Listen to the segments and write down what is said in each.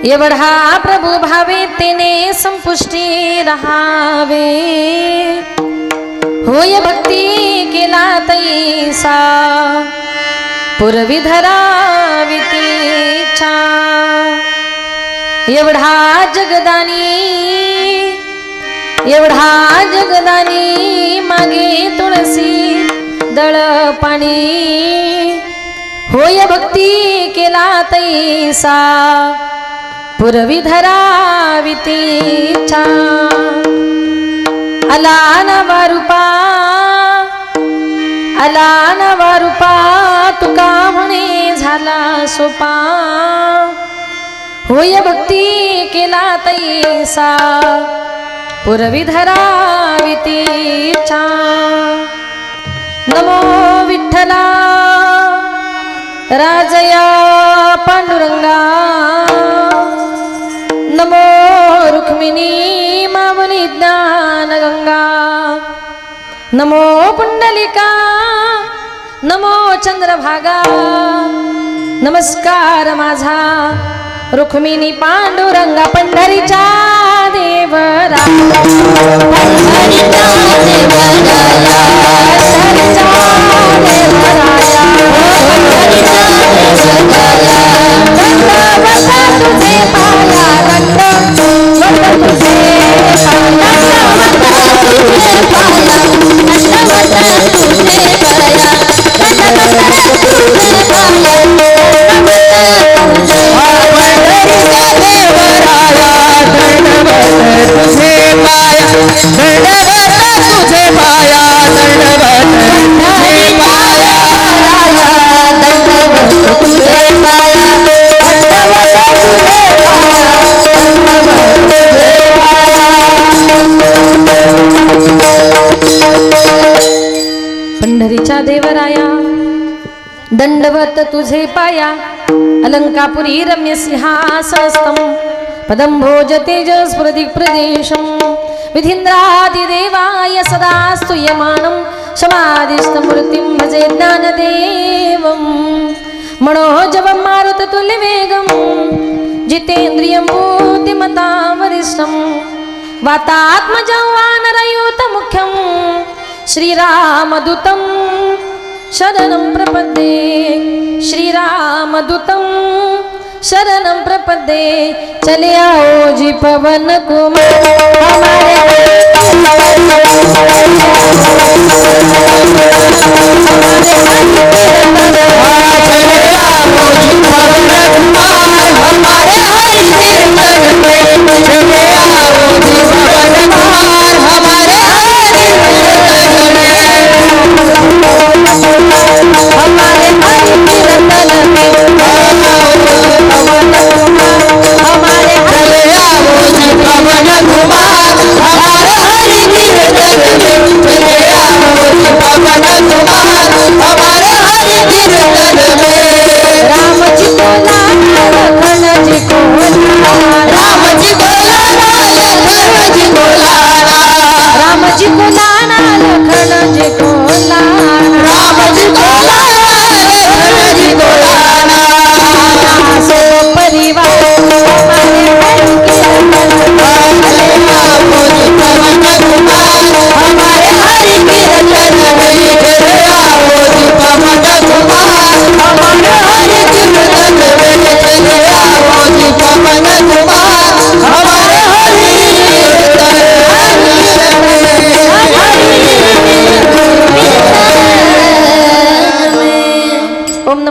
एवढा प्रभु भावे तेने संपुष्टी रहावे, होय भक्ती केला तैसा पुरवी धरावी तीच्छा। एवढा जगदानी मागे तुळसी दळ पाणी, होय भक्ती केला तैसा पुरवी धरावी तीच्छा। आला नवा रूपा तुका म्हणे झाला सोपा, होय भक्ती केला तैसा पुरवी धरावी तीच्छा। नमो विठ्ठला राजया पांडुरंगा, नमो रुक्मिणी मावली ज्ञानगंगा, नमो पुंडलिका नमो चंद्रभागा। नमस्कार माझा रुक्मिणी पांडुरंगा पंढरीचा देवराया, पंढरीचा देवराया, पंढरीचा देवराया, पंढरीचा देवराया। दंडवत तुझे पाया, दंडवत तुझे पाया, दंडवत तुझे पाया, दंडवत तुझे पाया, दंडवत तुझे पाया। पंढरीच्या देवराया दंडवत तुझे पाया, अलंकापुरी रम्य सिंहासनस्थं पदं भोज तेजस प्रदिक् प्रदेशं। विधीन्द्रादिदेवाय सदा स्तूयमानं समाधिस्थमूर्तिं भजे ज्ञानदेवं। मनोजवं मारुततुल्यवेगं जितेन्द्रियं बुद्धिमतां वरिष्ठं। वातात्मजं वानरयूथमुख्यं श्रीरामदूतं शरणं प्रपद्ये, श्रीरामदूतं शरणं प्रपद्ये। चले आओ जी पवन कुमार हमारे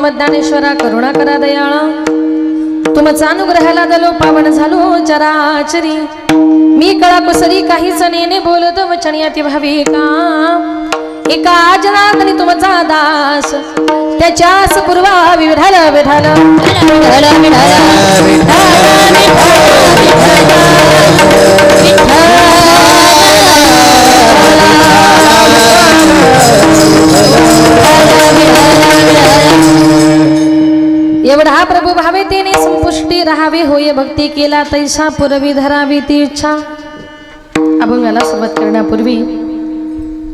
ज्ञानेश्वरा करुणा करा दयाळा, तुमचा अनुग्रहाला दलो पावन झालो चराचरी। मी कळा कुसरी काहीच नेने बोलत वचन याती भावी का, एका जनार्दनी तुमचा दास त्याच्यास पूर्वा विढाल विढाल विढाल एवढा प्रभु भावे तेने संपुष्टी राहावे, होय भक्ती केला तैसा पुरवी धरावी ती इच्छा। अभंगाला सुरुवात करण्यापूर्वी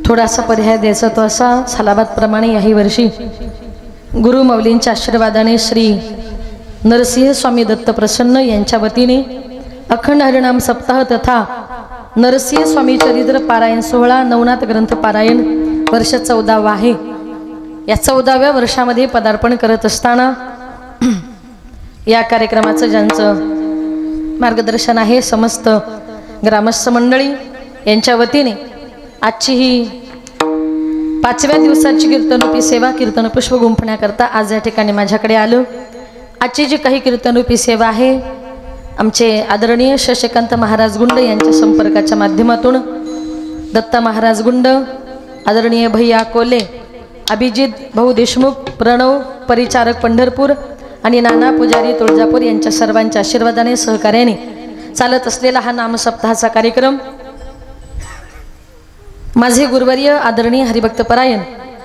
थोडासा पर्याय द्यायचा तो असा, सालाबाद प्रमाणे याही वर्षी गुरु मौलींच्या आशीर्वादाने श्री नरसिंह स्वामी दत्त प्रसन्न यांच्या वतीने अखंड हरिनाम सप्ताह तथा नरसिंह स्वामी चरित्र पारायण सोहळा नवनाथ ग्रंथ पारायण वर्ष 14 आहे। या 14व्या वर्षामध्ये पदार्पण करत असताना या कार्यक्रमाचं ज्यांचं मार्गदर्शन आहे समस्त ग्रामस्थ मंडळी यांच्या वतीने आजची ही 5व्या दिवसाची कीर्तनरूपी सेवा कीर्तन पुष्प गुंफण्याकरता आज या ठिकाणी माझ्याकडे आलो। आजची जी काही कीर्तनरूपी सेवा आहे आमचे आदरणीय शशिकांत महाराज गुंड यांच्या संपर्काच्या माध्यमातून दत्ता महाराज गुंड, आदरणीय भैया कोले, अभिजित भाऊ देशमुख, प्रणव परिचारक पंढरपूर आणि नाना पुजारी तुळजापूर यांच्या सर्वांच्या आशीर्वादाने सहकार्याने चालत असलेला हा नामसप्ताहाचा कार्यक्रम माझे गुरुवर्य आदरणीय हरिभक्त परायण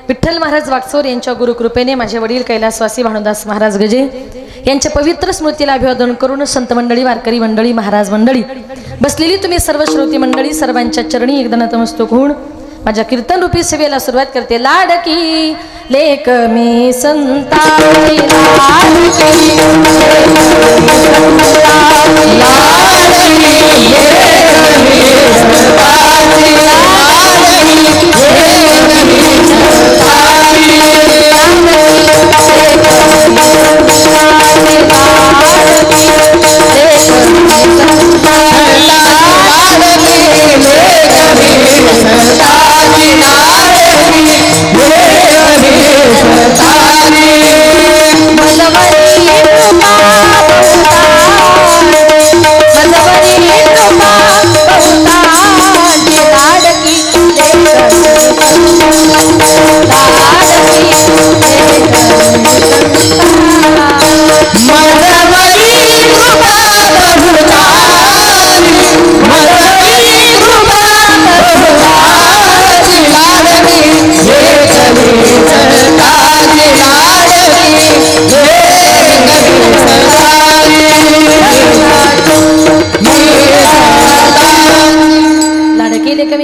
विठ्ठल महाराज वागचौर यांच्या गुरुकृपेने माझे वडील कैलासवासी भानुदास महाराज गजे यांच्या पवित्र स्मृतीला अभिवादन करून संत मंडळी, वारकरी मंडळी, महाराज मंडळी, बसलेली तुम्ही सर्व श्रोती मंडळी सर्वांच्या चरणी एकदा नतमस्तक होऊन माझ्या कीर्तन रूपी सेवेला सुरुवात करते। लाडकी लेक मी संताची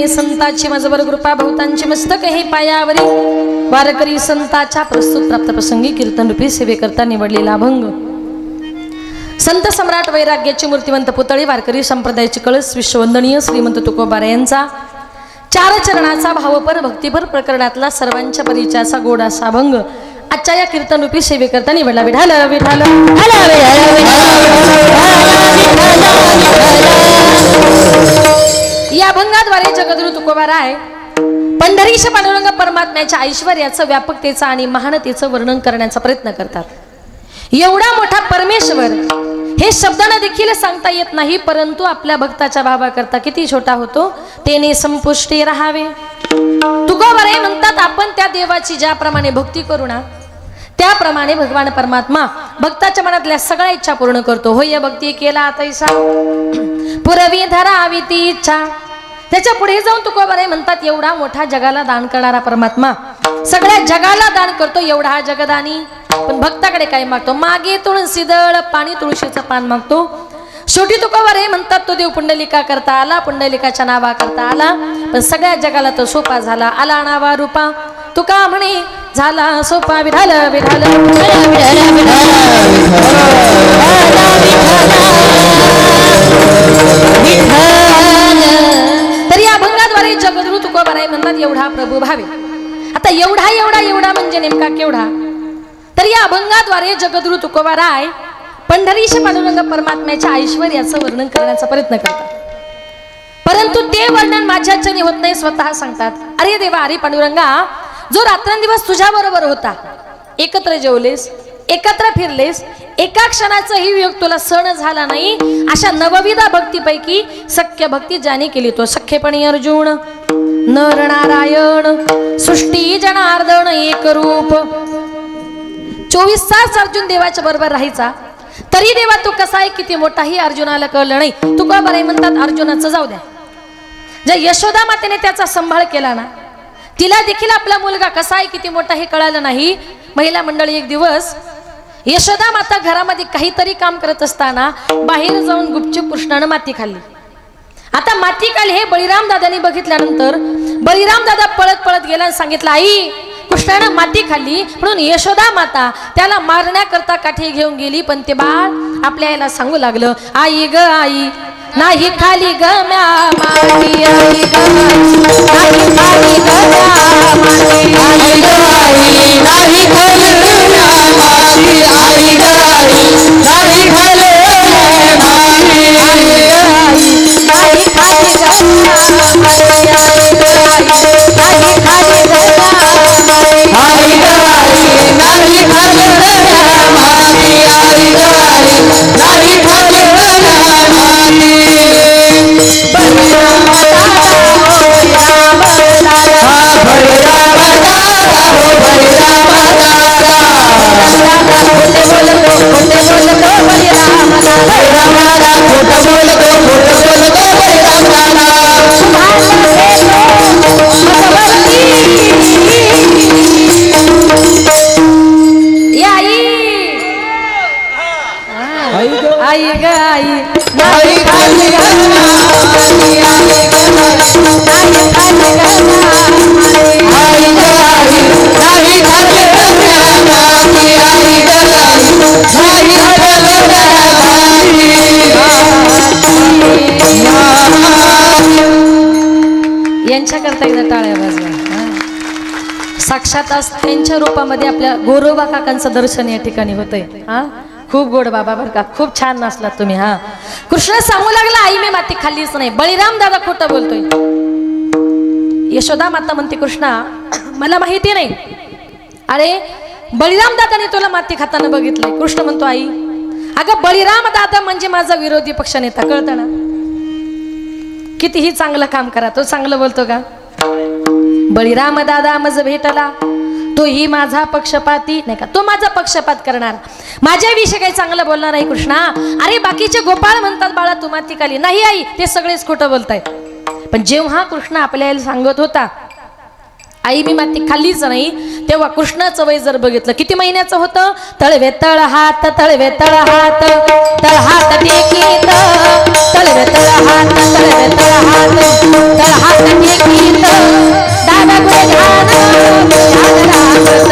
संताची माझवर कृपा बहुतांची मस्तक हे पायावरी वारकरी संताच्या प्रस्तुत प्राप्त प्रसंगी कीर्तन रूपी सेवेकरता निवडलेला अभंग संत सम्राट वैराग्याची मूर्तिवंत पुतळी वारकरी संप्रदायाची कळस विश्ववंदनीय श्रीमंत तुकोबारा यांचा 4 चरणाचा भावपर भक्तिभर प्रकरणातला सर्वांच्या परिचयाचा गोड असा अभंग आजच्या या कीर्तन रूपी सेवेकरता निवडला। विठाल विठाल या अभंगाद्वारे जगद्गुरु तुकोबाराय पंढरीश पांडुरंग परमात्म्याच्या ऐश्वर्याचं, व्यापकतेचं आणि महानतेचं वर्णन करण्याचा प्रयत्न करतात। एवढा मोठा परमेश्वर हे शब्दांना देखील सांगता येत नाही, परंतु आपल्या भक्ताच्या भावाकरता किती छोटा होतो तेने संपुष्टी राहावे। तुकोबाराय म्हणतात आपण त्या देवाची ज्याप्रमाणे भक्ती करू ना त्याप्रमाणे भगवान परमात्मा भक्ताच्या मनातल्या सगळ्या इच्छा पूर्ण करतो। होय भक्ती केला तैसा पुरवी धरावी ती इच्छा। त्याच्या पुढे जाऊन तुकोबाराय म्हणतात एवढा मोठा जगाला दान करणारा परमात्मा सगळ्या जगाला दान करतो, एवढा हा जगदानी पण भक्ताकडे काय मागतो? मागे तुळशी दळ पाणी, तुळशीचं पान मागतो। शेवटी तुकोबाराय म्हणतात तो देव पुंडलिका करता आला, पुंडलिकाच्या नावा करता आला, पण सगळ्या जगाला तो सोपा झाला। आला नावा रूपा तुका म्हणे झाला सोपा। विठाल विठाल तर या अभंगाद्वारे जगद्गुरु तुकोबाराय म्हणतात एवढा प्रभू भावे। आता एवढा एवढा एवढा म्हणजे नेमका केवढा? तर या अभंगाद्वारे जगद्गुरु तुकोबाराय पंढरीश पांडुरंग परमात्म्याच्या ऐश्वर्याचं वर्णन करण्याचा प्रयत्न करतात, परंतु ते वर्णन माझ्याच्याने होत नाही। स्वतः सांगतात अरे देवा, अरे पांडुरंगा, जो रात्रंदिवस तुझ्या बरोबर होता, एकत्र जेवलेस, एकत्र फिरलेस, एका क्षणाचाही वियोग तुला सण झाला नाही, अशा नवविधा भक्तीपैकी सख्य भक्ती ज्याने केली तो सख्यपणी अर्जुन, नर नारायण, सृष्टी जनार्दन एक रूप। 24 तास अर्जुन देवाच्या बरोबर राहायचा, तरी देवा तू कसा आहे किती मोठाही अर्जुनाला कळलं नाही। तुकोबाराय म्हणतात अर्जुनाचं जाऊ द्या, ज्या यशोदा मातेने त्याचा सांभाळ केला ना, तिला देखील आपला मुलगा कसा आहे किती मोठा हे कळालं नाही। महिला मंडळी एक दिवस यशोदा माता घरामध्ये काहीतरी काम करत असताना बाहेर जाऊन गुपचूप कृष्णानं माती खाल्ली। आता माती खाल्ली हे बळीराम दादांनी बघितल्यानंतर बळीराम दादा पळत पळत गेला आणि सांगितलं आई कृष्णानं माती खाल्ली म्हणून यशोदा माता त्याला मारण्याकरता काठी घेऊन गेली. पण ते बाळ आपल्या आईला सांगू लागलं, आई ग आई नाही खाली ग म्या माती, आई ग नाही खाली ग म्या माती, आई ग आई नाही खाली म्या माती, आई ग आई नाही खाली म्या माती, आई ग आई नाही खाली ग म्या माती, आई ग आई नाही खाली ग म्या माती, आई ग आई नाही खाली म्या माती, आई ग आई नाही खाली म्या माती. बलिराम दादा हो राम दादा, बलिराम दादा हो बलिराम दादा, खोटे बोलतो बलिराम दादा, बलिराम दादा खोटे बोलतो बलिराम दादा, आई ग आई नाही खाली ग माती, आई ग नाही खाली ग माती, आई ग आई नाही खाली ग माती, आई ग आई नाही खाली ग. यांच्याकरता एकदा टाळ्या वाजवा. साक्षात आज त्यांच्या रूपामध्ये आपल्या गोरोबा काकांचं दर्शन या ठिकाणी होतंय. हा खूप गोड बाबा बरं का, खूप छान नाचलात तुम्ही. हा कृष्ण सांगू लागला आई मी माती खाल्लीच नाही. बळीराम दादा खोटं बोलतोय. यशोदा माता म्हणते कृष्णा मला माहिती नाही. अरे बळीराम दादाने तुला माती खाताना बघितलंय. कृष्ण म्हणतो आई अगं बळीराम दादा म्हणजे माझा विरोधी पक्ष नेता, कळतं ना. कितीही चांगलं काम करा, तो चांगलं बोलतो का. बळीराम दादा मज भेटला तोही माझा पक्षपाती नाही का, तो माझा पक्षपात करणार, माझ्याविषयी काही चांगलं बोलणार नाही कृष्णा. अरे बाकीचे गोपाळ म्हणतात बाळा तू माती खाली, नाही आई ते सगळेच खोटं बोलतायत. पण जेव्हा कृष्ण आपल्या आईला सांगत होता आई मी माती खाल्लीच नाही, तेव्हा कृष्णाचं वय जर बघितलं किती महिन्याचं होतं. तळवे तळ हात तळवे तळ हात तळ हात टेकीत, तळवे तळ हात तळवे तळ हात तळ हात टेकीत, दादा गुळे घान गुळघान रामत,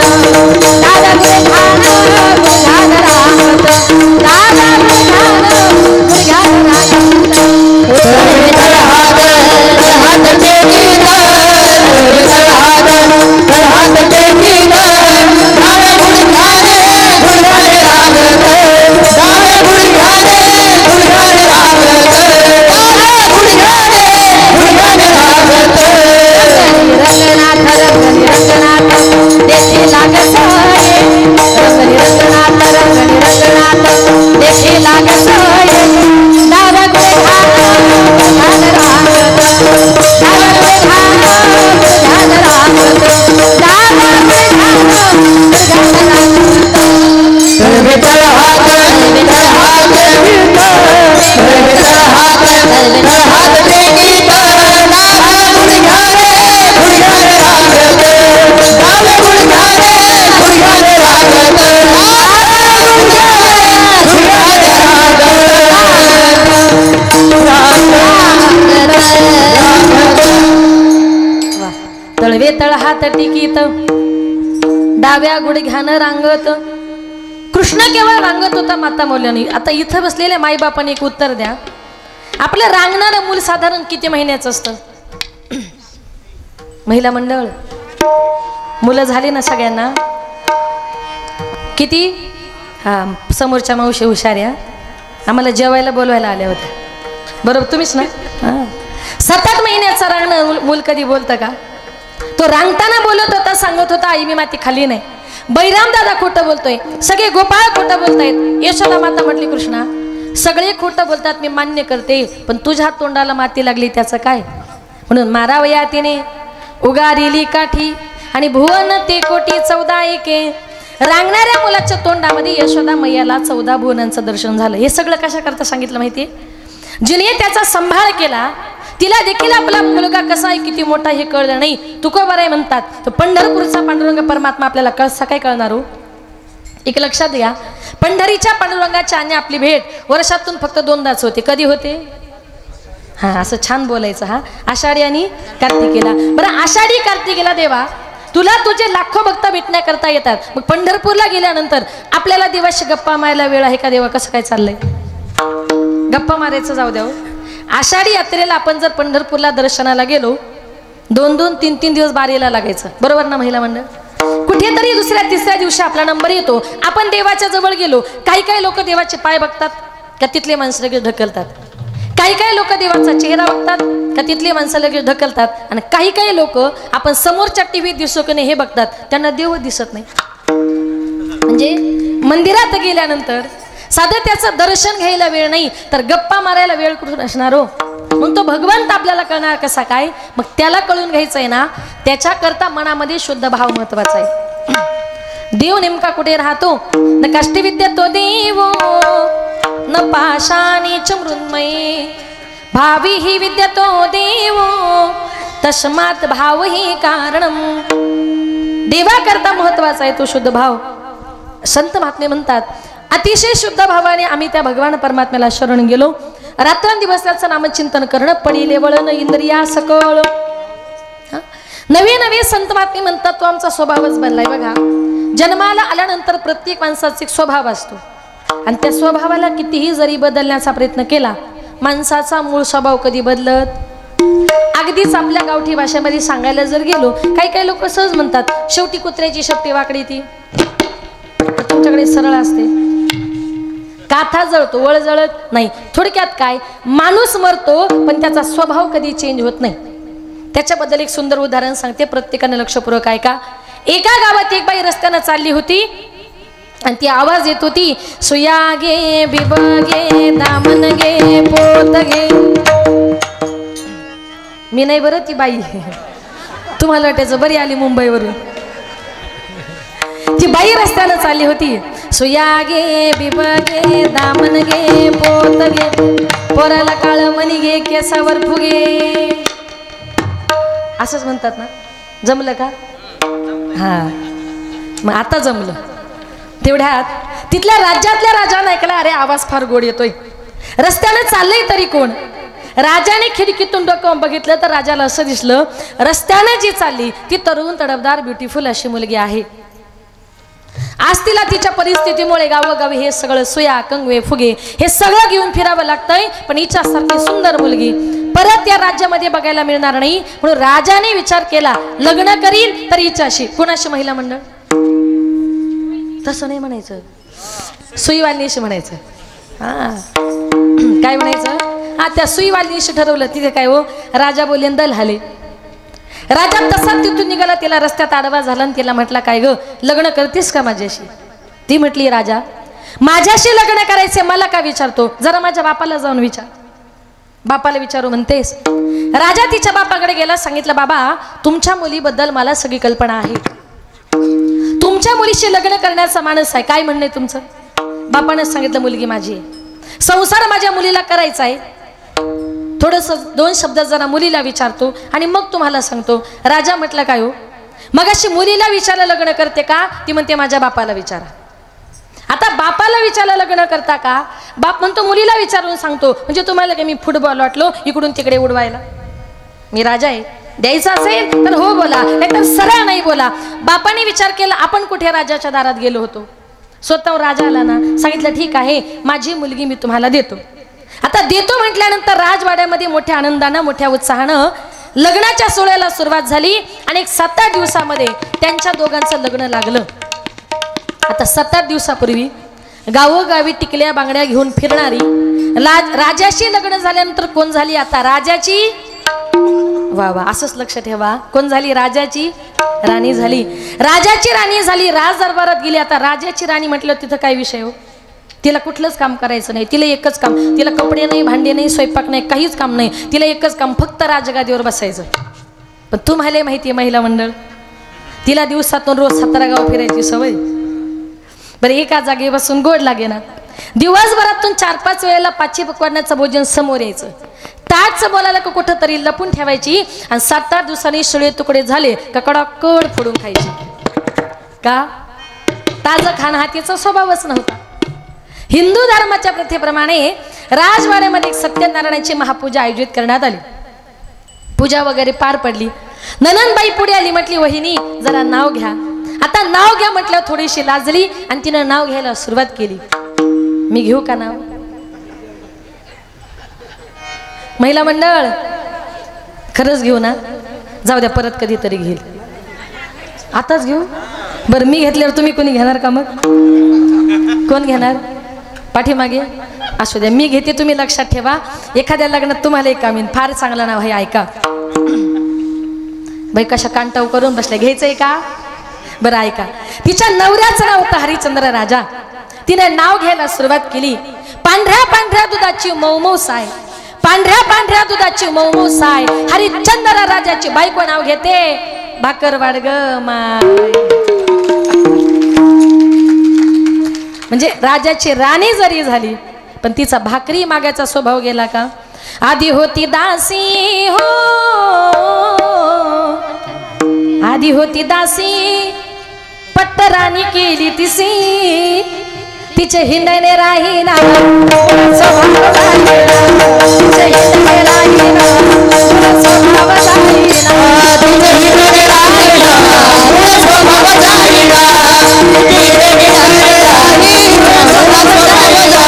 दादा गुळे घान गुळघान रामत, दादा गुळे घान गुळघान रामत, तळवे तळ हात तळ हात टेकीत, तळवे तळ हात तळ हात टेकीत, दादा गुळे घान गुळघान रामत, दादा गुळे घान गुळघान रामत, दादा गुळे घान गुळघान रामत. रंगनाथ रंगनी रंगनाथ देखे लागत रंगनी रंगनाथ रंगनी रंगनाथ देखे लागत, दादा गुळे घान रामत, दादा गुळे घान गुळघान रामत, दादा गुळे घान गुळघान रामत. तळवे तळ हात तळवे तळ हात तळवे तळ हात तळवे तळ हात टेकीत, दादा गुळे घान गुळघान रामत, दादा गुळे घान गुळघान रामत, दादा गुळे घान रामत. तळवे तळ हात टिकीत डाव्या गुडघ्यानं रांगत. कृष्ण केवळ रांगत होता माता मौल्यानी. आता इथं बसलेल्या माईबापाने एक उत्तर द्या. आपलं रांगणारं मूल साधारण किती महिन्याचं असतं. महिला मंडळ मुलं झाली ना सगळ्यांना किती. हा समोरच्या मावशी हुशाऱ्या आम्हाला जेवायला बोलवायला आल्या होत्या बरोबर तुम्हीच ना. 7-8 महिन्याचा रांगणं मूल कधी बोलतं का. तो रांगताना बोलत होता, सांगत होता आई मी माती खाली नाही. बळीराम दादा खोटं बोलतोय, सगळे गोपाळ खोटं बोलतायत. यशोदा माता म्हटली कृष्णा सगळे खोटं बोलतात मी मान्य करते, पण तुझ्या तोंडाला माती लागली त्याचं काय. म्हणून मारावया तिने उगारिली काठी आणि भुवन ते कोटी 14 एके. रांगणाऱ्या मुलाच्या तोंडामध्ये यशोदा मैयाला 14 भुवनांचं दर्शन झालं. हे सगळं कशा करता सांगितलं माहितीये. जिने त्याचा सांभाळ केला तिला देखील आपला मुलगा कसा आहे किती मोठा हे कळलं नाही. तुकोबाराय म्हणतात तो पंढरपूरचा पांडुरंग परमात्मा आपल्याला कसा काय कळणार हो. एक लक्षात घ्या, पंढरीच्या पांडुरंगाच्या आणि आपली भेट वर्षातून फक्त 2दाच होते. कधी होते. हा असं छान बोलायचं. हा आषाढी आणि कार्तिकेला. बरं आषाढी कार्तिकेला देवा तुला तुझे लाखो भक्त भेटण्याकरता येतात. मग पंढरपूरला गेल्यानंतर आपल्याला देवाशी गप्पा मारायला वेळ आहे का? देवा कसं काय चाललंय? गप्पा मारायचं जाऊ द्या. आषाढी यात्रेला आपण जर पंढरपूरला दर्शनाला गेलो 2-2, 3-3 दिवस बारीला लागायचं, बरोबर ना महिला मंडळ? कुठेतरी दुसऱ्या तिसऱ्या दिवशी आपला नंबर येतो. आपण देवाच्या जवळ गेलो. काही काही लोक देवाचे पाय बघतात का तिथले माणसं लगेच ढकलतात. काही काही लोक देवाचा चेहरा बघतात का तिथले माणसं लगेच ढकलतात. आणि काही काही लोक आपण समोरच्या टीव्हीत दिसतो की नाही हे बघतात, त्यांना देव दिसत नाही. म्हणजे मंदिरात गेल्यानंतर साधं त्याचं दर्शन घ्यायला वेळ नाही तर गप्पा मारायला वेळ कुठून असणार हो? मग तो भगवंत आपल्याला कळणार कसा काय? मग त्याला कळून घ्यायचं आहे ना, त्याच्याकरता मनामध्ये शुद्ध भाव महत्वाचा आहे. देव नेमका कुठे राहतो? न काष्टविद्या तो देव न पाशाने च मृन्मये भावी ही विद्या तो देव तस्मात् भाव ही कारणम. देवाकरता महत्वाचा आहे तो शुद्ध भाव. संत महात्मे म्हणतात अतिशय शुद्ध भावाने आम्ही त्या भगवान परमात्म्याला शरण गेलो. रात्रंदिवस त्याचं नामचिंतन करणं पडिले वळण इंद्रिया सकळ. नवे नवे संत महात्मे म्हणतात तो आमचा स्वभावच बनलाय. बघा, जन्माला आल्यानंतर प्रत्येक माणसाचा एक स्वभाव असतो आणि त्या स्वभावाला कितीही जरी बदलण्याचा प्रयत्न केला माणसाचा मूळ स्वभाव कधी बदलत. अगदीच आपल्या गावठी भाषेमध्ये सांगायला जर गेलो काही काही लोक सहज म्हणतात शेवटी कुत्र्याची शेपटी वाकडी ती. तुमच्याकडे सरळ असते, काथा जळतो वळ जळत नाही. थोडक्यात काय, माणूस मरतो पण त्याचा स्वभाव कधी चेंज होत नाही. त्याच्याबद्दल एक सुंदर उदाहरण सांगते, प्रत्येकाने लक्षपूर्वक ऐका. एका गावात एक बाई रस्त्यानं चालली होती आणि ती आवाज येत होती सुया गे बिबगे दामन गे पोत गे. मी नाही बरं, ती बाई. तुम्हाला वाटायचं बरी आली मुंबईवरून. ती बाई रस्त्यानं चालली होती. सुया गे बिबगे दामन गे पोत गे पोराला काळ मणी गे केसावर फुगे. असंच म्हणतात ना. जमलं का? हा, मग आता जमलं. तेवढ्यात तिथल्या राज्यातल्या राजाने ऐकला, अरे आवाज फार गोड येतोय. रस्त्याने चाललंय तरी कोण? राजाने खिडकीतून डोकावून बघितलं तर राजाला असं दिसलं रस्त्याने जी चालली ती तरुण तडफदार ब्युटिफुल अशी मुलगी आहे. आज तिला तिच्या परिस्थितीमुळे गावोगावी हे सगळं सुया कंगवे फुगे हे सगळं घेऊन फिरावं लागतंय. पण हिच्यासारखी सुंदर मुलगी परत या राज्यामध्ये बघायला मिळणार नाही. म्हणून राजाने विचार केला लग्न करील तर हिच्याशी. कुणाशी? महिला मंडळ? तसं नाही म्हणायचं, सुईवालिनीशी म्हणायचं. हा, काय म्हणायचं? हा, त्या सुईवालिनीशी ठरवलं. तिथे काय हो, राजा बोलले दल हाले. राजा तसा तिथून निघाला, तिला रस्त्यात आडवा झाला आणि तिला म्हटला काय ग लग्न करतेस का माझ्याशी? ती म्हटली राजा माझ्याशी लग्न करायचे मला का विचारतो? जरा माझ्या बापाला जाऊन विचार. बापाला विचारू म्हणतेस? राजा तिच्या बापाकडे गेला, सांगितलं बाबा तुमच्या मुलीबद्दल मला सगळी कल्पना आहे. तुमच्या मुलीशी लग्न करण्याचा माणूस आहे. काय म्हणणे तुमचं? बापाने सांगितलं मुलगी माझी आहे, संसार माझ्या मुलीला करायचा आहे. थोडंसं 2 शब्द जरा मुलीला विचारतो आणि मग तुम्हाला सांगतो. राजा म्हटलं काय हो, मग अशी मुलीला विचारलं लग्न करते का? ती म्हणते माझ्या बापाला विचारा. आता बापाला विचारलं लग्न करता का? बाप म्हणतो मुलीला विचारून सांगतो. म्हणजे तुम्हाला काय मी फुटबॉल वाटलो इकडून तिकडे उडवायला? मी राजा आहे, द्यायचं असेल तर हो बोला, नाहीतर सरळ नाही बोला. बापाने विचार केला. आपण कुठे राजाच्या दारात गेलो होतो, स्वतः राजा आला ना, सांगितलं ठीक आहे माझी मुलगी मी तुम्हाला देतो. आता देतो म्हटल्यानंतर राजवाड्यामध्ये मोठ्या आनंदानं मोठ्या उत्साहानं लग्नाच्या सोहळ्याला सुरुवात झाली आणि 7-8 दिवसामध्ये त्यांच्या दोघांचं लग्न लागलं. आता 7-8 दिवसापूर्वी गावोगावी टिकल्या बांगड्या घेऊन फिरणारी राजाशी लग्न झाल्यानंतर कोण झाली? आता राजाची, वा वा असंच लक्ष ठेवा, कोण झाली? राजाची राणी झाली. राजाची राणी झाली, राज दरबारात गेली. आता राजाची राणी म्हटलं तिथं काय विषय हो, तिला कुठलंच काम करायचं नाही. तिला एकच काम, तिला कपडे नाही, भांडे नाही, स्वयंपाक नाही, काहीच काम नाही. तिला एकच काम, फक्त राजगादीवर बसायचं. पण तुम्हाला माहिती आहे महिला मंडळ, तिला दिवसातून रोज 17 गाव फिरायची सवय. बरं एका जागी बसून गोड लागे ना. दिवसभरातून 4-5 वेळेला 5 पकवानाचं भोजन समोर यायचं. ताटचं बोलायला का कुठं तरी लपून ठेवायची आणि 7-8 दिवसांनी शिळे तुकडे झाले का कडाकड फोडून खायची. का? ताजं खाणं हा तिचा स्वभावच नव्हता. हिंदू धर्माच्या प्रथेप्रमाणे राजवाड्यामध्ये सत्यनारायणाची महापूजा आयोजित करण्यात आली. पूजा वगैरे पार पडली. ननंदबाई पुढे आली, म्हटली वहिनी जरा नाव घ्या. आता नाव घ्या म्हटल्यावर थोडीशी लाजली आणि तिनं नाव घ्यायला सुरुवात केली. मी घेऊ का नाव? महिला मंडळ खरंच घेऊ ना? जाऊ द्या, परत कधीतरी घेईल. आताच घेऊ बरं. मी घेतल्यावर तुम्ही कोणी घेणार का? मग कोण घेणार? पाठीमागे असू द्या, मी घेते, तुम्ही लक्षात ठेवा. एखाद्या लग्नात तुम्हाला एक कामीन फार चांगलं नाव आहे, ऐका. बाई कशा कांटाव करून बसल्या, घ्यायचंय का? बरं ऐका. तिच्या नवऱ्याचं नाव होतं हरिश्चंद्र राजा. तिने नाव घ्यायला सुरुवात केली. पांढऱ्या पांढऱ्या दुधाची मऊ साय, पांढऱ्या पांढऱ्या दुधाची मऊ साय, हरिश्चंद्र राजाची बायको नाव घेते भाकरवाड ग माय. म्हणजे राजाची राणी जरी झाली पण तिचा भाकरी मागायचा स्वभाव गेला का? आधी होती दासी हो, आधी होती दासी, पट्टराणी केली तिसी, तिचे हिंडणे राहीना स्वभाव राहीना, तिचे हिंडणे राहीना स्वभाव राहीना, तिचे हिंडणे राहीना स्वभाव राहीना, तिचे हिंडणे राहीना स्वभाव राहीना.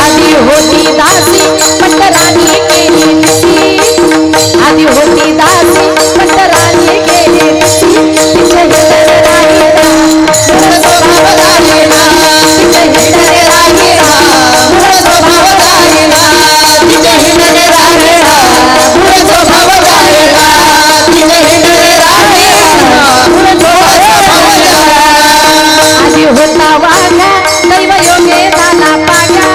आधी होती दासी पट्टराणी केली तिसी, आधी होती दासी पट्टराणी केली तिसी, तिचे हिंडणे राहीना स्वभाव राहीना, तिचे हिंडणे राहीना स्वभाव राहीना, तिचे हिंडणे राहीना स्वभाव राहीना, तिचे हिंडणे राहीना स्वभाव राहीना. आधी होता वाघा दैव योगे झाला पागा,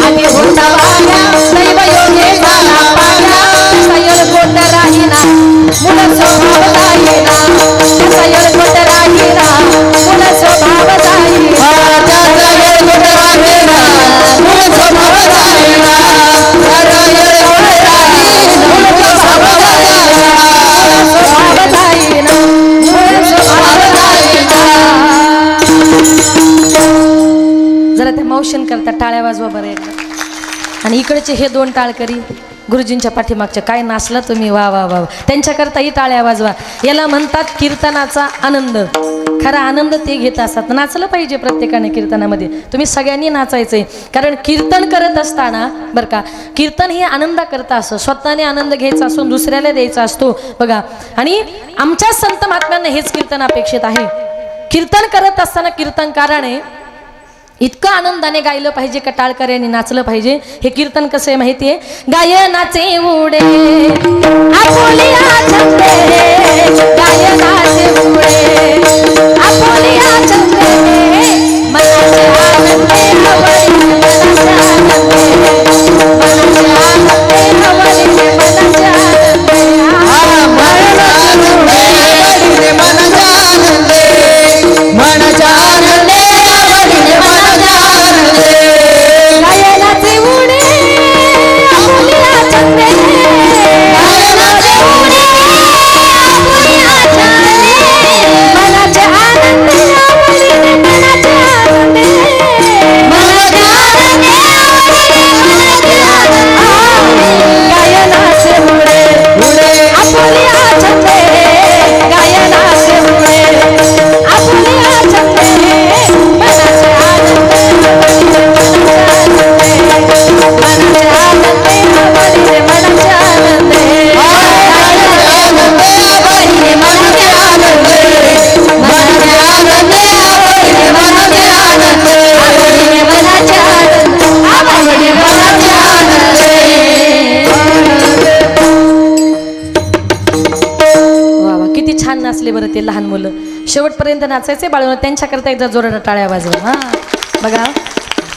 आधी होता वाघा दैव योगे झाला पागा, सयल कोट राहीना मुळ स्वभाव राहीना, सयल कोट राहीना मुळ स्वभाव राहीना, सयल कोट राहीना मुळ स्वभाव राहीना, सयल कोट राहीना मुळ स्वभाव राहीना, स्वभाव राहीना मुळ स्वभाव राहीना. जरा त्या मौशन करता टाळ्या वाजवा बरं एकदा. आणि इकडचे हे दोन टाळकरी गुरुजींच्या पाठीमागच्या, काय नाचला तुम्ही, वा वा वा. त्यांच्याकरताही टाळ्या वाजवा. याला म्हणतात कीर्तनाचा आनंद. खरा आनंद ते घेत असतात. नाचलं पाहिजे प्रत्येकाने कीर्तनामध्ये. तुम्ही सगळ्यांनी नाचायचंय, कारण कीर्तन करत असताना बरं का, कीर्तन हे आनंदा करता असं स्वतःने आनंद घ्यायचा असून दुसऱ्याला द्यायचा असतो बघा. आणि आमच्या संत महात्म्यांना हेच कीर्तन अपेक्षित आहे. कीर्तन करत असताना कीर्तनकाराने इतकं आनंदाने गायलं पाहिजे का टाळकऱ्यांनी नाचलं पाहिजे. हे कीर्तन कसं आहे माहितीये? गायनाचे उडे आपुलिया छंदे, गायनाचे उडे आपुलिया छंदे, मनाचे आनंदे हवळी मनाचे आनंदे, मनाचे आनंदे हवळी मनाचे आनंदे, मनाचे आनंदे मनाचे आनंदे, मनाचे आनंदे गायनाचे उडे आपुलिया छंदे, गायनाचे उडे आपुलिया छंदे, मनाचे आनंदे हवळी मनाचे आनंदे, मनाचे आनंदे हवळी मनाचे आनंदे. गायनाचे उडे आपुलिया छंदे, गायनाचे उडे आपुलिया छंदे, मनाचे आनंदे नाचले बरं ते लहान मुलं. शेवटपर्यंत नाचायचे बाळून. त्यांच्याकरता एकदा जोरानं टाळ्या वाजवा. हा बघा,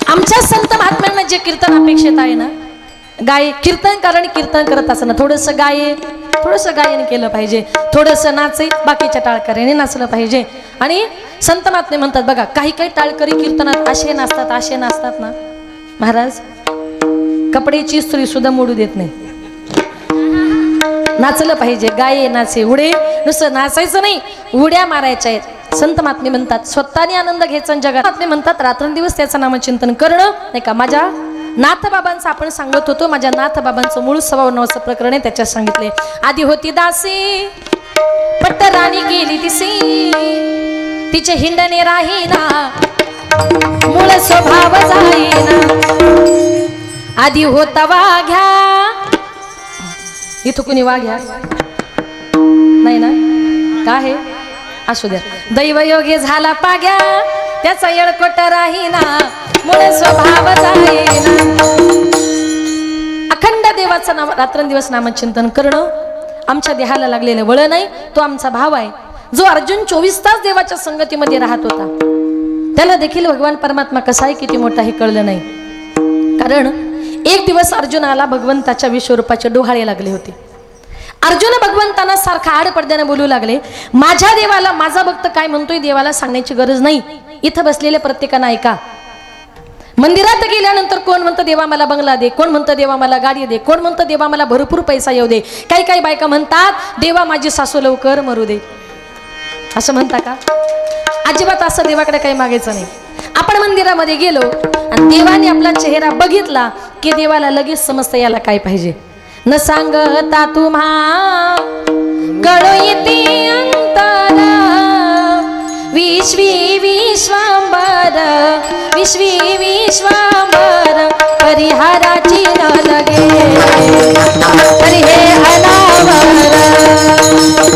आमच्या संत महात्म्यांना जे कीर्तन अपेक्षित आहे ना, कीर्तनकाराने कीर्तन करत असताना थोडंसं गायन केलं पाहिजे, थोडंसं नाचे, बाकीच्या टाळकऱ्याने नाचलं पाहिजे. आणि संत महात्मे म्हणतात बघा, काही काही टाळकरी कीर्तनात असे नाचतात ना महाराज, कपड्याची स्त्री सुद्धा मोडू देत नाही. नाचलं पाहिजे, गाये नाचे उडे, नुसतं नाचायचं नाही, उड्या मारायच्या आहेत. संत महात्मे म्हणतात स्वतःने आनंद घ्यायचा. जगात महात्मे म्हणतात रात्रंदिवस त्याचं नामचिंतन करणं नाही का, माझ्या नाथबाबांचं आपण सांगत होतो. माझ्या नाथबाबांचं मूळ स्वभाव नावाचं प्रकरण आहे, त्याच्यात सांगितले. आधी होती दासी पट्टराणी गेली तिसी, तिचे हिंडणे राहीना मूळ स्वभाव जाईना. आधी होता वाघ्या, इथं कुणी वाघ्या नाही ना, का आहे असू द्या. दैवयोगी झाला पाग्या, त्याचा येळकोट राहीना मूळ स्वभाव जाईना. अखंड देवाचं नाम रात्रंदिवस नामचिंतन करणं आमच्या देहाला लागलेलं वळण नाही. तो आमचा भाव आहे. जो अर्जुन 24 तास देवाच्या संगतीमध्ये राहत होता, त्याला देखील भगवान परमात्मा कसा आहे किती मोठा हे कळलं नाही. कारण एक दिवस अर्जुनाला भगवंताच्या विश्वरूपाचे डोहाळे लागले होते. अर्जुन भगवंतांना सारखा आडपडद्याने बोलू लागले, माझ्या देवाला माझा भक्त काय म्हणतोय देवाला सांगण्याची गरज नाही. इथं बसलेल्या प्रत्येकानं ऐका. मंदिरात गेल्यानंतर कोण म्हणतं देवा मला बंगला दे, कोण म्हणतं देवा मला गाडी दे, कोण म्हणतं देवा मला भरपूर पैसा येऊ दे. काही काही बायका म्हणतात देवा माझी सासू लवकर मरू दे. असं म्हणता का? अजिबात असं देवाकडे काही मागायचं नाही. आपण मंदिरामध्ये गेलो आणि देवाने आपला चेहरा बघितला की देवाला लगेच समजतं याला काय पाहिजे. न सांगता तुम्हा कळो येते अंतर, विश्वी विश्वांबर विश्वी विश्वांबर परिहाराची न लगे तरी हे अनावर.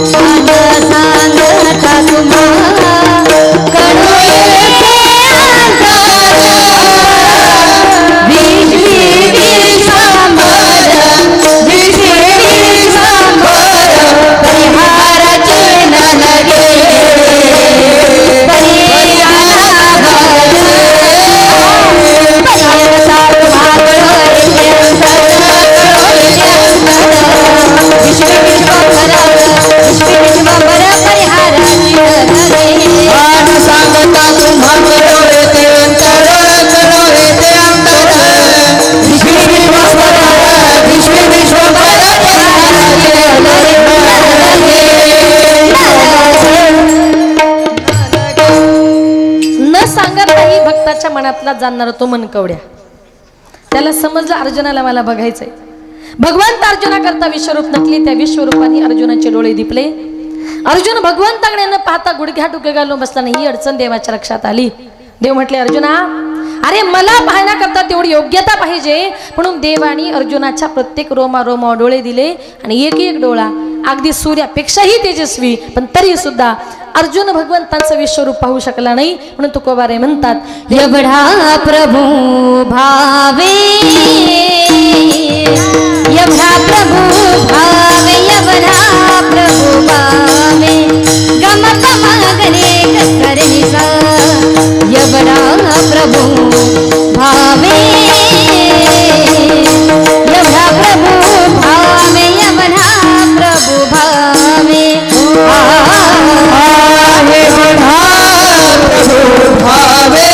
सांगता तुम्हा कळो येते अंतर, विश्वी विश्वांबर परिहाराची न लगे मनातला जाणणार तो मनकवड्या. त्याला समजलं अर्जुनाला मला बघायचंय. भगवंत अर्जुना करता विश्वरूप नटले. त्या विश्वरूपाने अर्जुनाचे डोळे दिपले. अर्जुन भगवंताकडे न पाहता गुडघ्या डुके घालून बसला. नाही ही अडचण देवाच्या लक्षात आली. देव म्हटले अर्जुना अरे मला पाहण्याकरता तेवढी योग्यता पाहिजे, म्हणून देवानी अर्जुनाच्या प्रत्येक रोमा डोळे दिले आणि एक एक डोळा अगदी सूर्यापेक्षाही तेजस्वी, पण तरी सुद्धा अर्जुन भगवंतांचं विश्वरूप पाहू शकला नाही. म्हणून तुकोबारे म्हणतात एवढा प्रभू भावे, एवढा प्रभू भावे, एवढा प्रभू भावे गमत मागणे करे सा, एवढा प्रभू भावे, एवढा प्रभू भावे, एवढा प्रभू भावे. प्रभु भावे,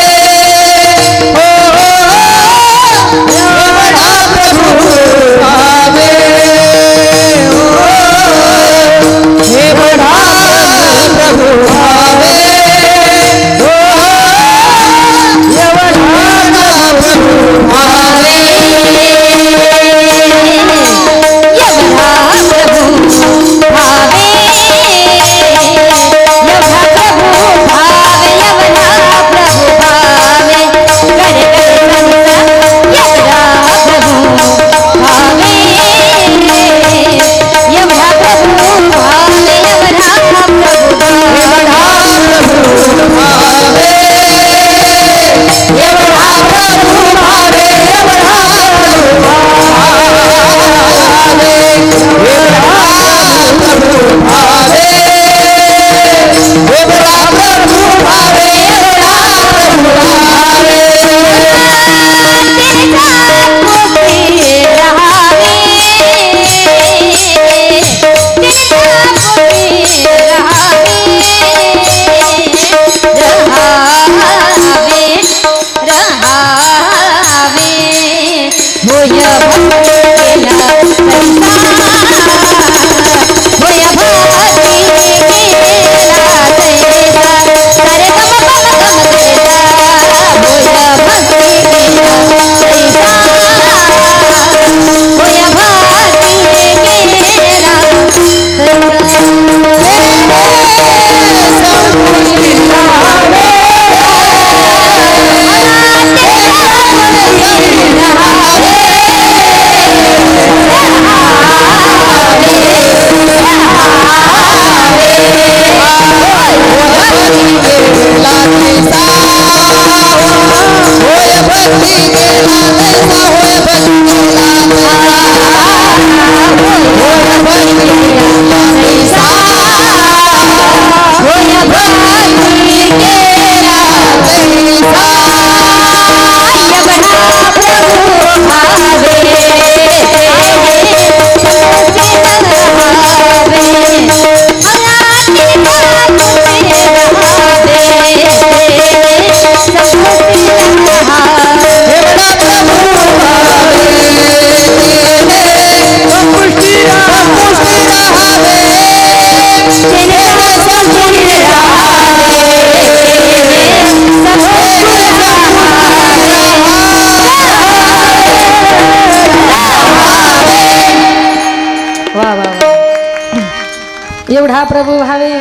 एवढा प्रभू भावे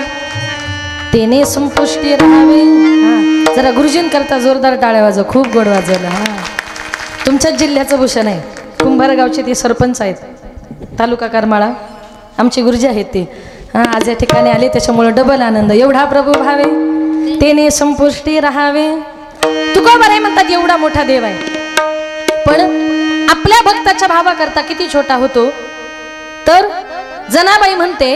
तेने संपुष्टी राहावे। जरा गुरुजीं करता जोरदार टाळ्या वाजव, खूप गोड वाजवलं। तुमच्याच जिल्ह्याचं भूषण आहे, कुंभारगावचे ते सरपंच आहेत, तालुका करमाळा, आमचे गुरुजी आहेत ते। आज या ठिकाणी आले त्याच्यामुळे डबल आनंद। एवढा प्रभू भावे तेने संपुष्टी राहावे। तुकोबाराय म्हणतात एवढा मोठा देव आहे, पण आपल्या भक्ताच्या भावाकरता किती छोटा होतो। तर जनाबाई म्हणते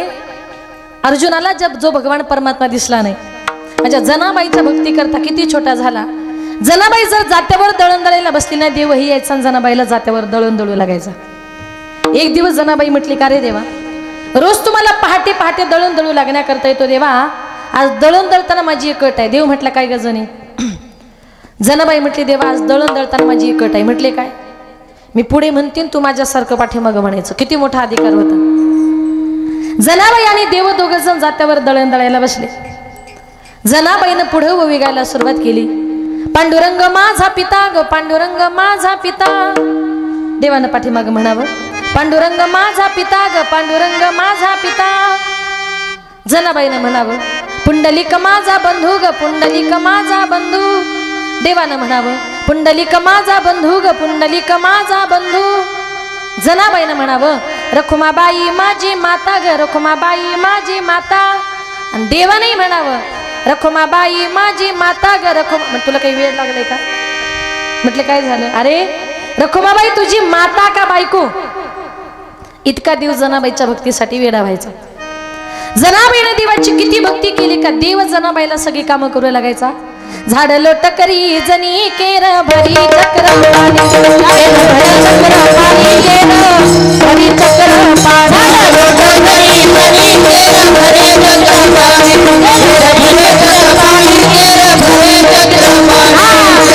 अर्जुनाला जब जो भगवान परमात्मा दिसला नाही, म्हणजे जनाबाईच्या भक्ती करता किती छोटा झाला। जनाबाई जर जात्यावर दळण दळायला बसली नाही, देवही यायचा जनाबाईला जात्यावर दळण दळू लागायचा। एक दिवस जनाबाई म्हटली का रे देवा, रोज तुम्हाला पहाटे पहाटे दळण दळू लागण्याकरता येतो देवा, आज दळण दळताना माझी एक अट आहे। देव म्हटलं काय ग जनी? जनाबाई म्हटली देवा आज दळण दळताना माझी एक अट आहे। म्हटले काय? मी पुढे म्हणतीन तू माझ्यासारखं पाठीमागं म्हणायचं। किती मोठा अधिकार होता। जनाबाई आणि देव दोघं जण जात्यावर दळण दळायला बसले। जनाबाईनं पुढे ओवी गायला सुरुवात केली, पांडुरंग माझा पिता ग पांडुरंग माझा पिता। देवानं पाठीमागं म्हणावं, पांडुरंग माझा पिता ग पांडुरंग माझा पिता। जनाबाईनं म्हणावं, पुंडलिक माझा बंधू ग पुंडलिक माझा बंधू। देवानं म्हणावं, पुंडलिक माझा बंधू ग पुंडलिक माझा बंधू। जनाबाईनं म्हणावं, रखुमाबाई माझी माता ग रखुमाबाई माझी माता। आणि देवानंही म्हणावं, रखुमाबाई माझी माता ग रखुमा। तुला काही वेळ लागलाय का? म्हटलं काय झालं? अरे रखुमाबाई तुझी माता का बायको? इतका देव जनाबाईच्या भक्तीसाठी वेडा व्हायचा। जनाबाईने देवाची किती भक्ती केली का देव जनाबाईला सगळी कामं करू लागायचा। झाड लोट करी जनी केर भरी चक्र पाणी भरी चक्र पाणी लोट करी जनी केर भरी चक्र पाणी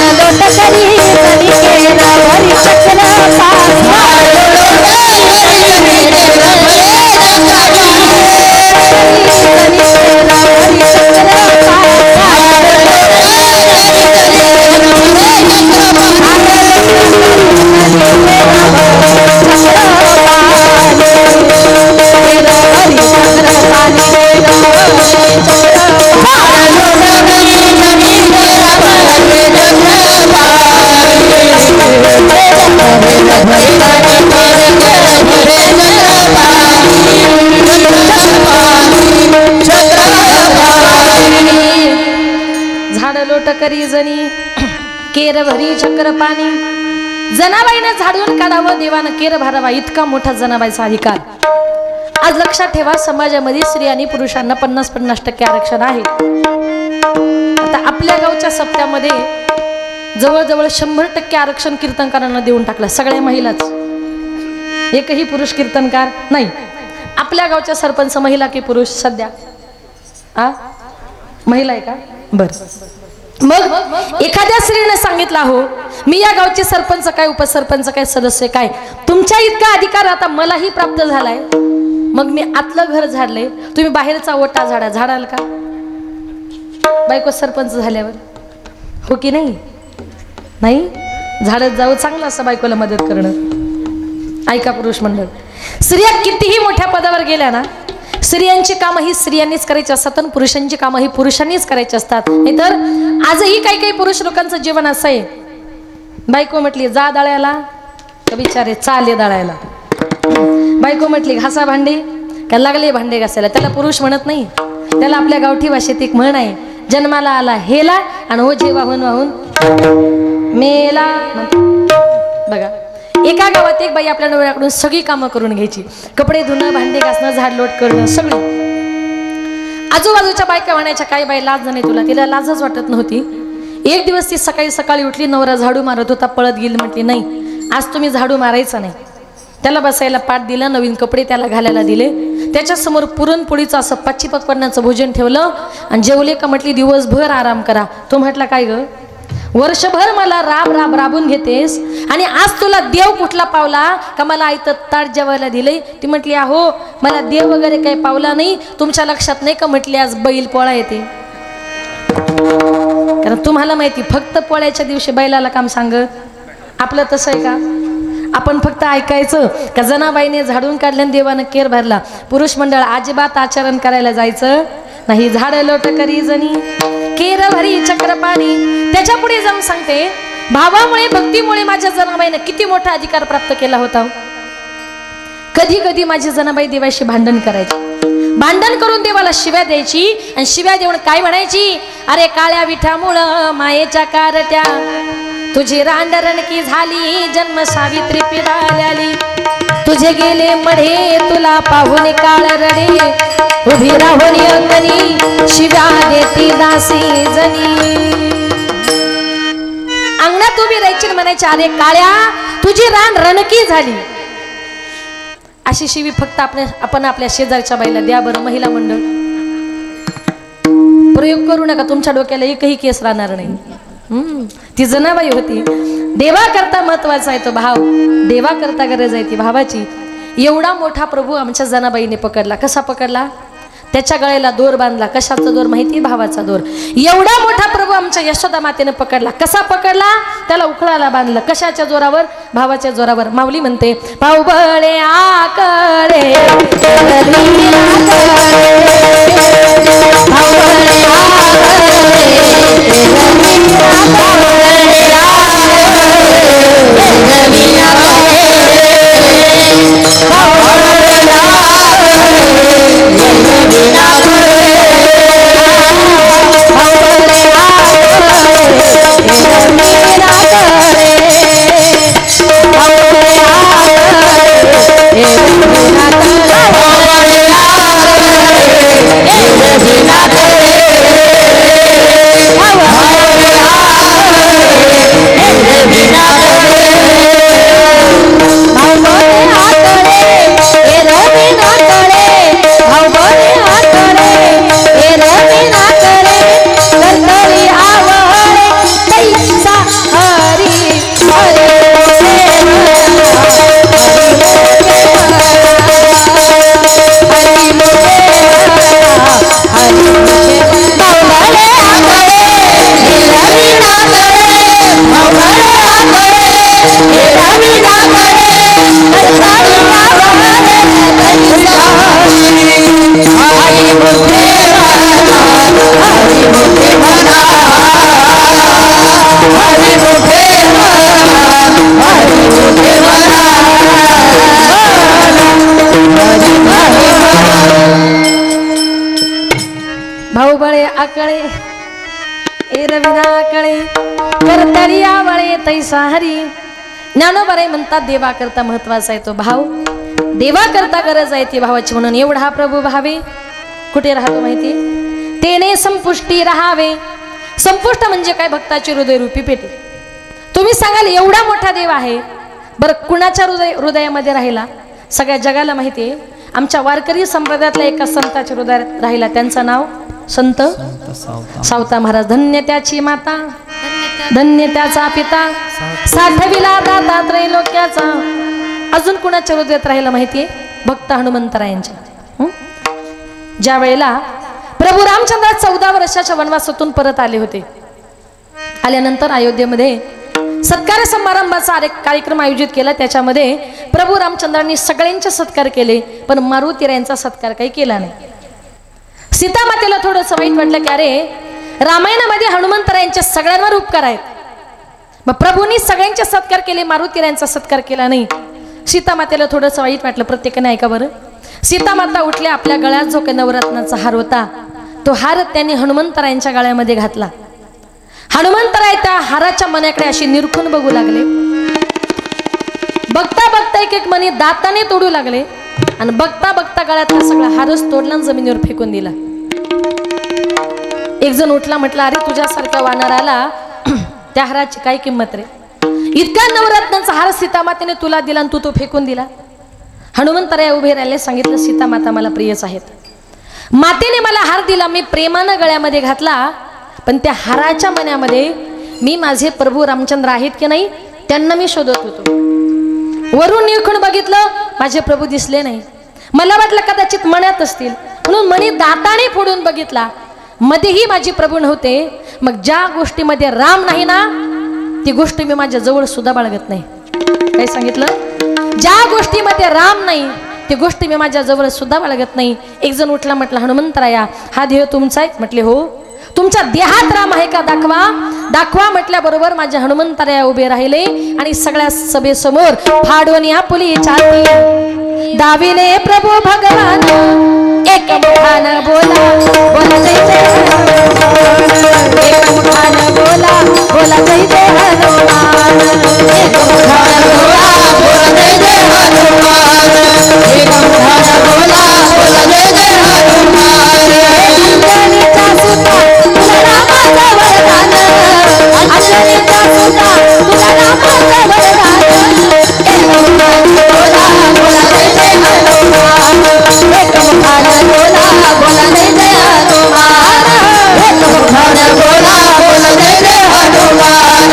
लोट करी जनी केर भरी चक्र करी जनी केर भरी चक्र पाणी। जनाबाईने झाडून काढावं, देवानं केर भरावा, इतका मोठा जनाबाईचा अधिकार। आज लक्षात ठेवा, समाजामध्ये स्त्री आणि पुरुषांना 50-50% आरक्षण आहे। आता आपल्या गावच्या सप्त्यामध्ये जवळजवळ 100% आरक्षण कीर्तनकारांना देऊन टाकलं, सगळ्या महिलाच, एकही पुरुष कीर्तनकार नाही। आपल्या गावच्या सरपंच महिला की पुरुष? सध्या महिला आहे का? बरं, मग एखाद्या स्त्रीने सांगितलं हो मी या गावचे सरपंच काय उपसरपंच काय सदस्य काय, तुमच्या इतका अधिकार आता मलाही प्राप्त झालाय, मग मी आतलं घर झाडले, तुम्ही बाहेरचा ओटा झाडा, झाडाल का? बायको सरपंच झाल्यावर हो की नाही? नाही झाडत जावं, चांगलं असं बायकोला मदत करणं। ऐका पुरुष मंडळ, स्त्रिया कितीही मोठ्या पदावर गेल्या ना, स्त्रियांची कामं ही स्त्रियांनीच करायची असतात आणि पुरुषांची कामं ही पुरुषांनीच करायची असतात। नाहीतर आजही काही काही पुरुष लोकांचं जीवन असं आहे, बायको म्हटली जा दळायला का बिचारे चाले दळायला, बायको म्हटली घासा भांडे का लागले भांडे घासायला। त्याला पुरुष म्हणत नाही, त्याला आपल्या गावठी भाषेत एक म्हण आहे, जन्माला आला हेला आणि ओझे वाहून वाहून मेला। बघा, एका गावात एक बाई आपल्या नवऱ्याकडून सगळी कामं करून घ्यायची, कपडे धुणं, भांडे घासणं, झाडलोट करणं, सगळी। आजूबाजूच्या बायका म्हणायच्या काय बाई लाज नाही तुला? तिला लाजच वाटत नव्हती। एक दिवस ती सकाळी सकाळी उठली, नवरा झाडू मारत होता, पळत गेली, म्हटली नाही आज तुम्ही झाडू मारायचा नाही। त्याला बसायला पाट दिला, नवीन कपडे त्याला घालायला दिले, त्याच्यासमोर पुरणपोळीचं असं पाचीपक्वान्नाचं भोजन ठेवलं आणि जेवले का म्हटली दिवसभर आराम करा। तो म्हटला काय ग, वर्षभर मला राबून घेतेस आणि आज तुला देव कुठला पावला का मला आयतं ताट जेवायला दिले? ती म्हटली अहो मला देव वगैरे काही पावला नाही, तुमच्या लक्षात नाही का म्हटली आज बैल पोळा येते? कारण तुम्हाला माहिती फक्त पोळ्याच्या दिवशी बैलाला काम सांगत, आपलं तसं आहे का? आपण फक्त ऐकायचं का जनाबाईने झाडून काढलं आणि देवानं केर भरला. पुरुष मंडळ अजिबात आचरण करायला जायचं नाही. झाड लोट करी जणी केर भरी चक्र पाणी. त्याच्या पुढे जाऊन सांगते, भावामुळे भक्तीमुळे माझ्या जनाबाईने किती मोठा अधिकार प्राप्त केला होता. कधी कधी माझी जनाबाई देवाशी भांडण करायची, भांडण करून देवाला शिव्या द्यायची आणि शिव्या देऊन काय म्हणायची, अरे काळ्या विठामुळं मायेच्या कारट्या तुझी रांडरणकी झाली, जन्म सावित्री पिडाल्याली, तुझे गेले मढे तुला पाहून काळ रडे, उभी राहून अंगणी शिव्या देती दासी जनी. अंगणात उभी राहायची म्हणायची, अरे काळ्या तुझी रान रणकी झाली. अशी शिवी फक्त आपण आपल्या शेजारच्या बाईला द्या बरं. महिला मंडळ प्रयोग करू नका, तुमच्या डोक्याला एकही केस राहणार नाही. ती जनाबाई होती. देवा करता महत्वाचा आहे तो भाव, देवा करता गरज आहे ती भावाची. एवढा मोठा प्रभू आमच्या जनाबाईने पकडला. कसा पकडला? त्याच्या गळ्याला दोर बांधला. कशाचा दोर माहिती? भावाचा दोर. एवढा मोठा प्रभू आमच्या यशोदा मातेने पकडला. कसा पकडला? त्याला उखळाला बांधलं. कशाच्या जोरावर? भावाच्या जोरावर. माऊली म्हणते, भाऊ बळे आकडे भाऊ बळे आकळे ए रविना आकळे करतरी आवळे तैसा हरी. ज्ञानोबा म्हणतात, देवा करता महत्वाचा आहे तो भाव, देवा करता गरज आहे ती भावाची. म्हणून एवढा हा प्रभू भावे कुठे राहतो माहिती? तेने संपुष्टी राहावे. संपुष्ट म्हणजे काय? भक्ताची हृदयरूपी पेटी. तुम्ही सांगाल एवढा मोठा देव आहे, बरं कुणाच्या हृदयामध्ये राहिला? सगळ्या जगाला माहिती आहे. आमच्या वारकरी संप्रदायातल्या एका संताच्या हृदयात राहिला. त्यांचं नाव संत सावता महाराज. धन्य त्याची माता, धन्य त्याचा पिता, साठविला दाता त्रैलोक्याचा. अजून कुणाच्या हृदयात राहिला माहितीये? भक्त हनुमंतरायांच्या. ज्या वेळेला प्रभू रामचंद्र 14 वर्षाच्या वनवासातून परत आले होते, आल्यानंतर अयोध्येमध्ये सत्कार समारंभाचा कार्यक्रम आयोजित केला. त्याच्यामध्ये प्रभू रामचंद्रांनी सगळ्यांचे सत्कार केले, पण मारुतीरायांचा सत्कार काही केला नाही. सीतामातेला थोडंसं वाईट वाटलं की अरे रामायणामध्ये हनुमंतरायांच्या सगळ्यांवर उपकार आहेत, मग प्रभूंनी सगळ्यांचे सत्कार केले, मारुतीरायांचा सत्कार केला नाही. सीतामातेला थोडंसं वाईट वाटलं. प्रत्येकाने ऐका बरं. सीतामाता उठल्या, आपल्या गळ्यात जो काही नवरत्नाचा हार होता तो हार त्यांनी हनुमंतरायांच्या गळ्यामध्ये घातला. हनुमंतराय त्या हाराच्या मण्याकडे अशी निरखून बघू लागले. बघता बघता एक एक मणी दाताने तोडू लागले आणि बघता बघता गळ्यातला सगळा हारच तोडला आणि जमिनीवर फेकून दिला. एक जण उठला, म्हटला अरे तुझ्यासारखा वानराला त्या हाराची काय किंमत रे? इतका नवरत्नाचा हार सीतामातेने तुला दिला आणि तू तो फेकून दिला. हनुमंतराय उभे राहिले, सांगितलं सीतामाता मला प्रियच आहेत. मातेने मला हार दिला, मी प्रेमानं गळ्यामध्ये घातला, पण त्या हाराच्या मण्यामध्ये मी माझे प्रभू रामचंद्र आहेत की नाही त्यांना मी शोधत होतो. वरून निरखून बघितलं, माझे प्रभू दिसले नाही. मला वाटलं कदाचित मण्यात असतील, म्हणून मणी दाताने फोडून बघितला, मध्येही माझे प्रभू नव्हते. मग ज्या गोष्टीमध्ये राम नाही ना ती गोष्ट मी माझ्या जवळ सुद्धा बाळगत नाही. काय सांगितलं? ज्या गोष्टीमध्ये राम नाही ती गोष्ट मी माझ्या जवळ सुद्धा बाळगत नाही. एक जण उठला, म्हटलं हनुमंतराया हा देह तुमचा आहे? म्हटले हो. तुमच्या देहात राम आहे का दाखवा. दाखवा म्हटल्याबरोबर माझे हनुमंतराया उभे राहिले आणि सगळ्या सभेसमोर फाडवणी आपुली छाती दाविले प्रभू भगवान एक मुखान बोला बोला जय जय हनुमान. एक मुखान बोला बोला जय जय हनुमान. एक मुखान बोला बोला जय जय हनुमान. एक मुखान बोला बोला जय जय हनुमान. अंजनीचा सुता तुला रामाचं वरदान. अंजनीचा सुता तुला रामाचं वरदान. एक मुखान बोला बोला जय जय हनुमान. एक मुखान बोला बोला जय जय हनुमान. एक मुखान बोला बोला जय जय हनुमान.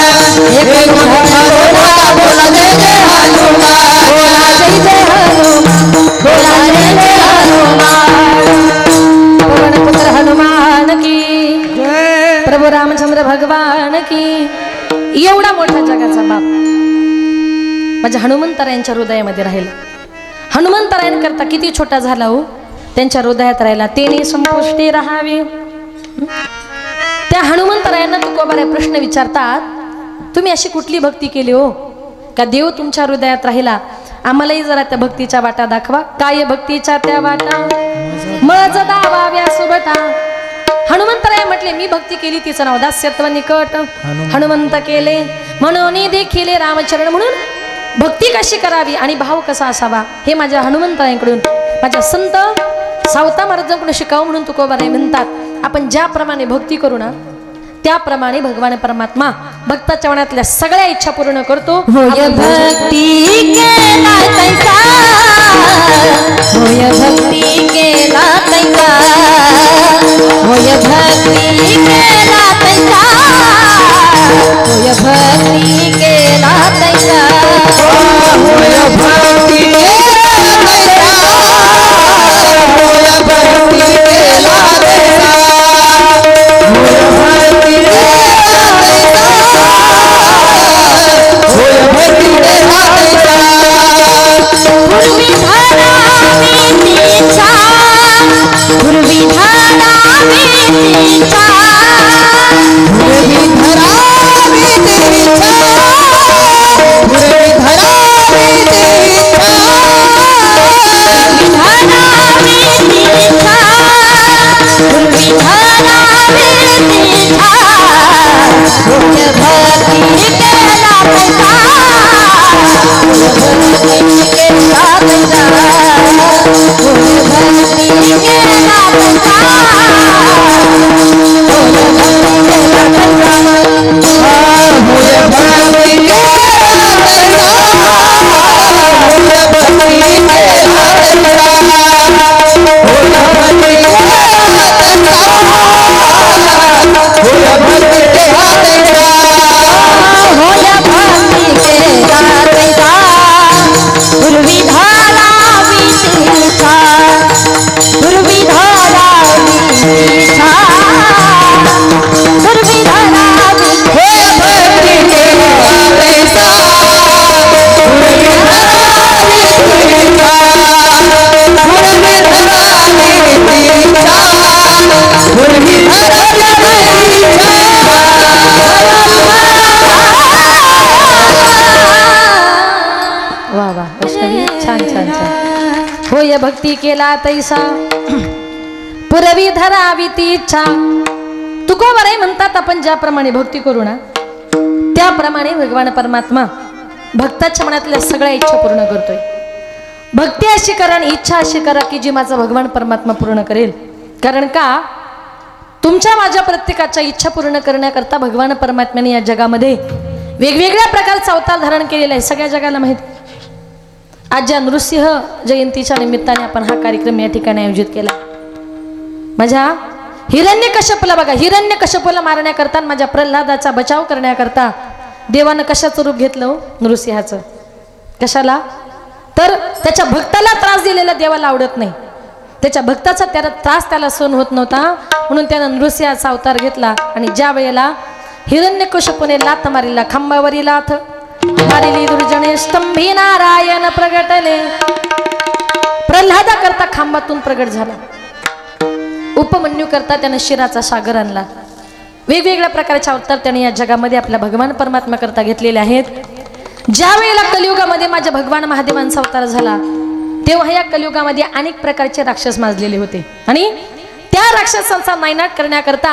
एक मुखान बोला बोला जय जय हनुमान. बोला जय जय हनुमान. बोला जय जय हनुमान. पवन पुत्र हनुमान की जय. प्रभू रामचंद्र भगवान की. एवढा मोठा जगाचा बाप माझ्या हनुमंतरायांच्या हृदयामध्ये राहिला. हनुमंतरायांकरता किती छोटा झाला हो, त्यांच्या हृदयात राहिला. तेने संपुष्टी राहावी. त्या हनुमंतरायांना तुकोबारे प्रश्न विचारतात, तुम्ही अशी कुठली भक्ती केली हो का देव तुमच्या हृदयात राहिला? आम्हालाही जरा त्या भक्तीच्या वाटा दाखवा. काय भक्तीच्या त्या वाटा मज दावा व्यासुबटा. हनुमंतराय म्हटले मी भक्ती केली तिचं नाव दास्यत्व निकट. हनुमंत केले म्हणून देखील रामचरण. म्हणून भक्ती कशी करावी आणि भाव कसा असावा हे माझ्या हनुमंतरायांकडून माझ्या संत सावता महाराजांकडून शिकावं म्हणून तुकोबाराय म्हणतात, आपण ज्याप्रमाणे भक्ती करू ना त्याप्रमाणे भगवान परमात्मा भक्ताच्या मनातल्या सगळ्या इच्छा पूर्ण करतो. होय भक्ती केला तैसा. होय भक्ती केला तैसा. होय भक्ती केला तैसा. होय भक्ती केला तैसा. होय भक्ती होय भक्ती केला तैसा पुरवी धरावी ती इच्छा. तुकोबाराय म्हणतात आपण ज्याप्रमाणे भक्ती करू ना त्याप्रमाणे भगवान परमात्मा भक्ताच्या मनातल्या सगळ्या इच्छा पूर्ण करतोय. भक्ती अशी करा आणि इच्छा अशी करा की जी माझा भगवान परमात्मा पूर्ण करेल. कारण का तुमच्या माझ्या प्रत्येकाच्या इच्छा पूर्ण करण्याकरता भगवान परमात्म्याने या जगामध्ये वेगवेगळ्या प्रकारचा अवतार धारण केलेला आहे. सगळ्या जगाला माहिती. आज ज्या नृसिंह जयंतीच्या निमित्ताने आपण हा कार्यक्रम या ठिकाणी आयोजित केला. माझ्या हिरण्यकश्यपूला बघा, हिरण्यकश्यपूला मारण्याकरता माझ्या प्रल्हादाचा बचाव करण्याकरता देवानं कशाचं रूप घेतलं? नृसिंहाचं. कशाला? तर त्याच्या भक्ताला त्रास दिलेला देवाला आवडत नाही. त्याच्या भक्ताचा त्रास त्याला सहन होत नव्हता म्हणून त्यानं नृसिंहाचा अवतार घेतला. आणि ज्या वेळेला हिरण्यकश्यपूने लाथ मारलेला, खांबावरी लाथ मारिली दुर्जने स्तंभी नारायण प्रगटले. प्रल्हादा करता खांबातून प्रगट झाला. उपमन्यू करता त्याने शिराचा सागर आणला. वेगवेगळ्या प्रकारचे अवतार त्याने या जगामध्ये आपल्या भगवान परमात्मा करता घेतलेले आहेत. ज्या वेळेला कलियुगामध्ये माझ्या भगवान महादेवांचा अवतार झाला तेव्हा या कलियुगामध्ये अनेक प्रकारचे राक्षस माजलेले होते आणि त्या राक्षसांचा नायनाट करण्याकरता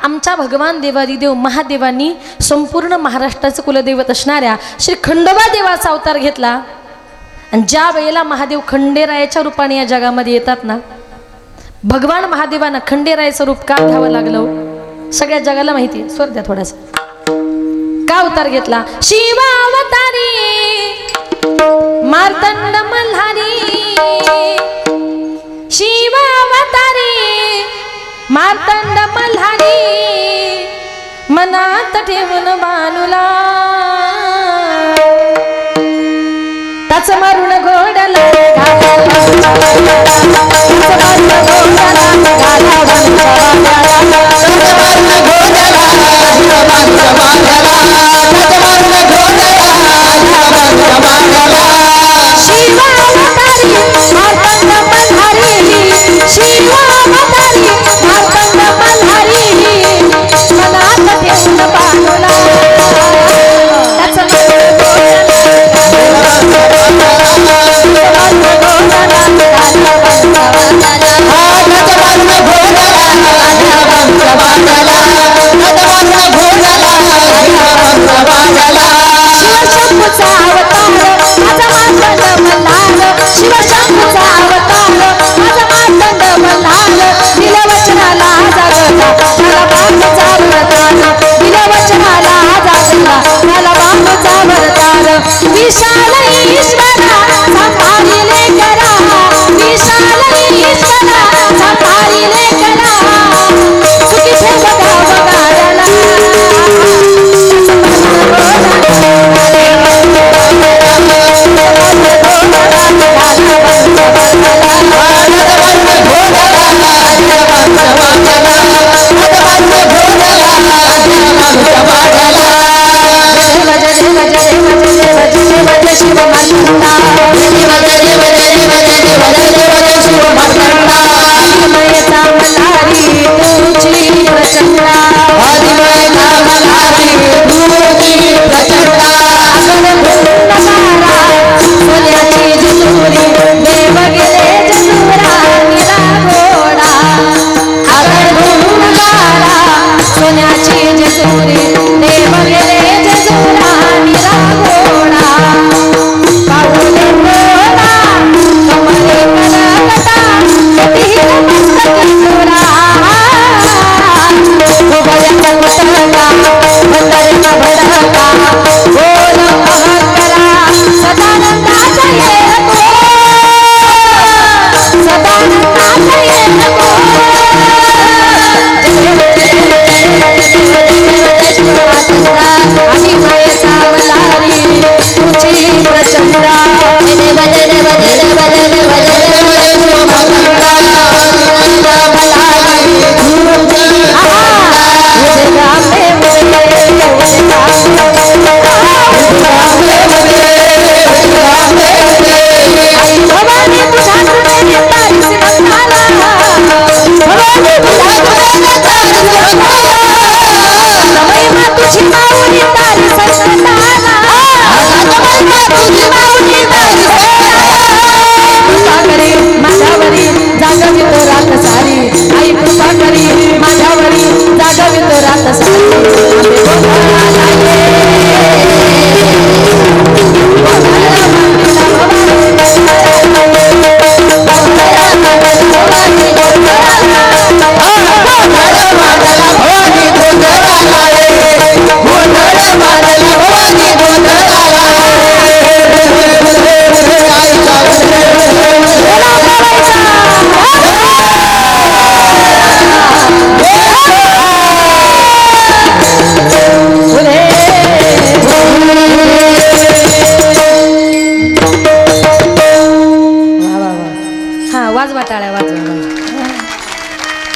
आमच्या भगवान देवादिदेव महादेवांनी संपूर्ण महाराष्ट्राचं कुलदैवत असणाऱ्या श्री खंडोबा देवाचा अवतार घेतला. आणि ज्या वेळेला महादेव खंडेरायाच्या रूपाने या जगामध्ये येतात ना, भगवान महादेवांना खंडेरायाचं रूप का घ्यावं लागलं सगळ्या जगाला माहिती आहे. स्वर द्या थोडासा. का अवतार घेतला? शिवावतारी मार्तंड मल्हारी, शिवावतारी मार्तंड मल्हारी, मनात ठेवून बानुला त्याच मारून घोड्याला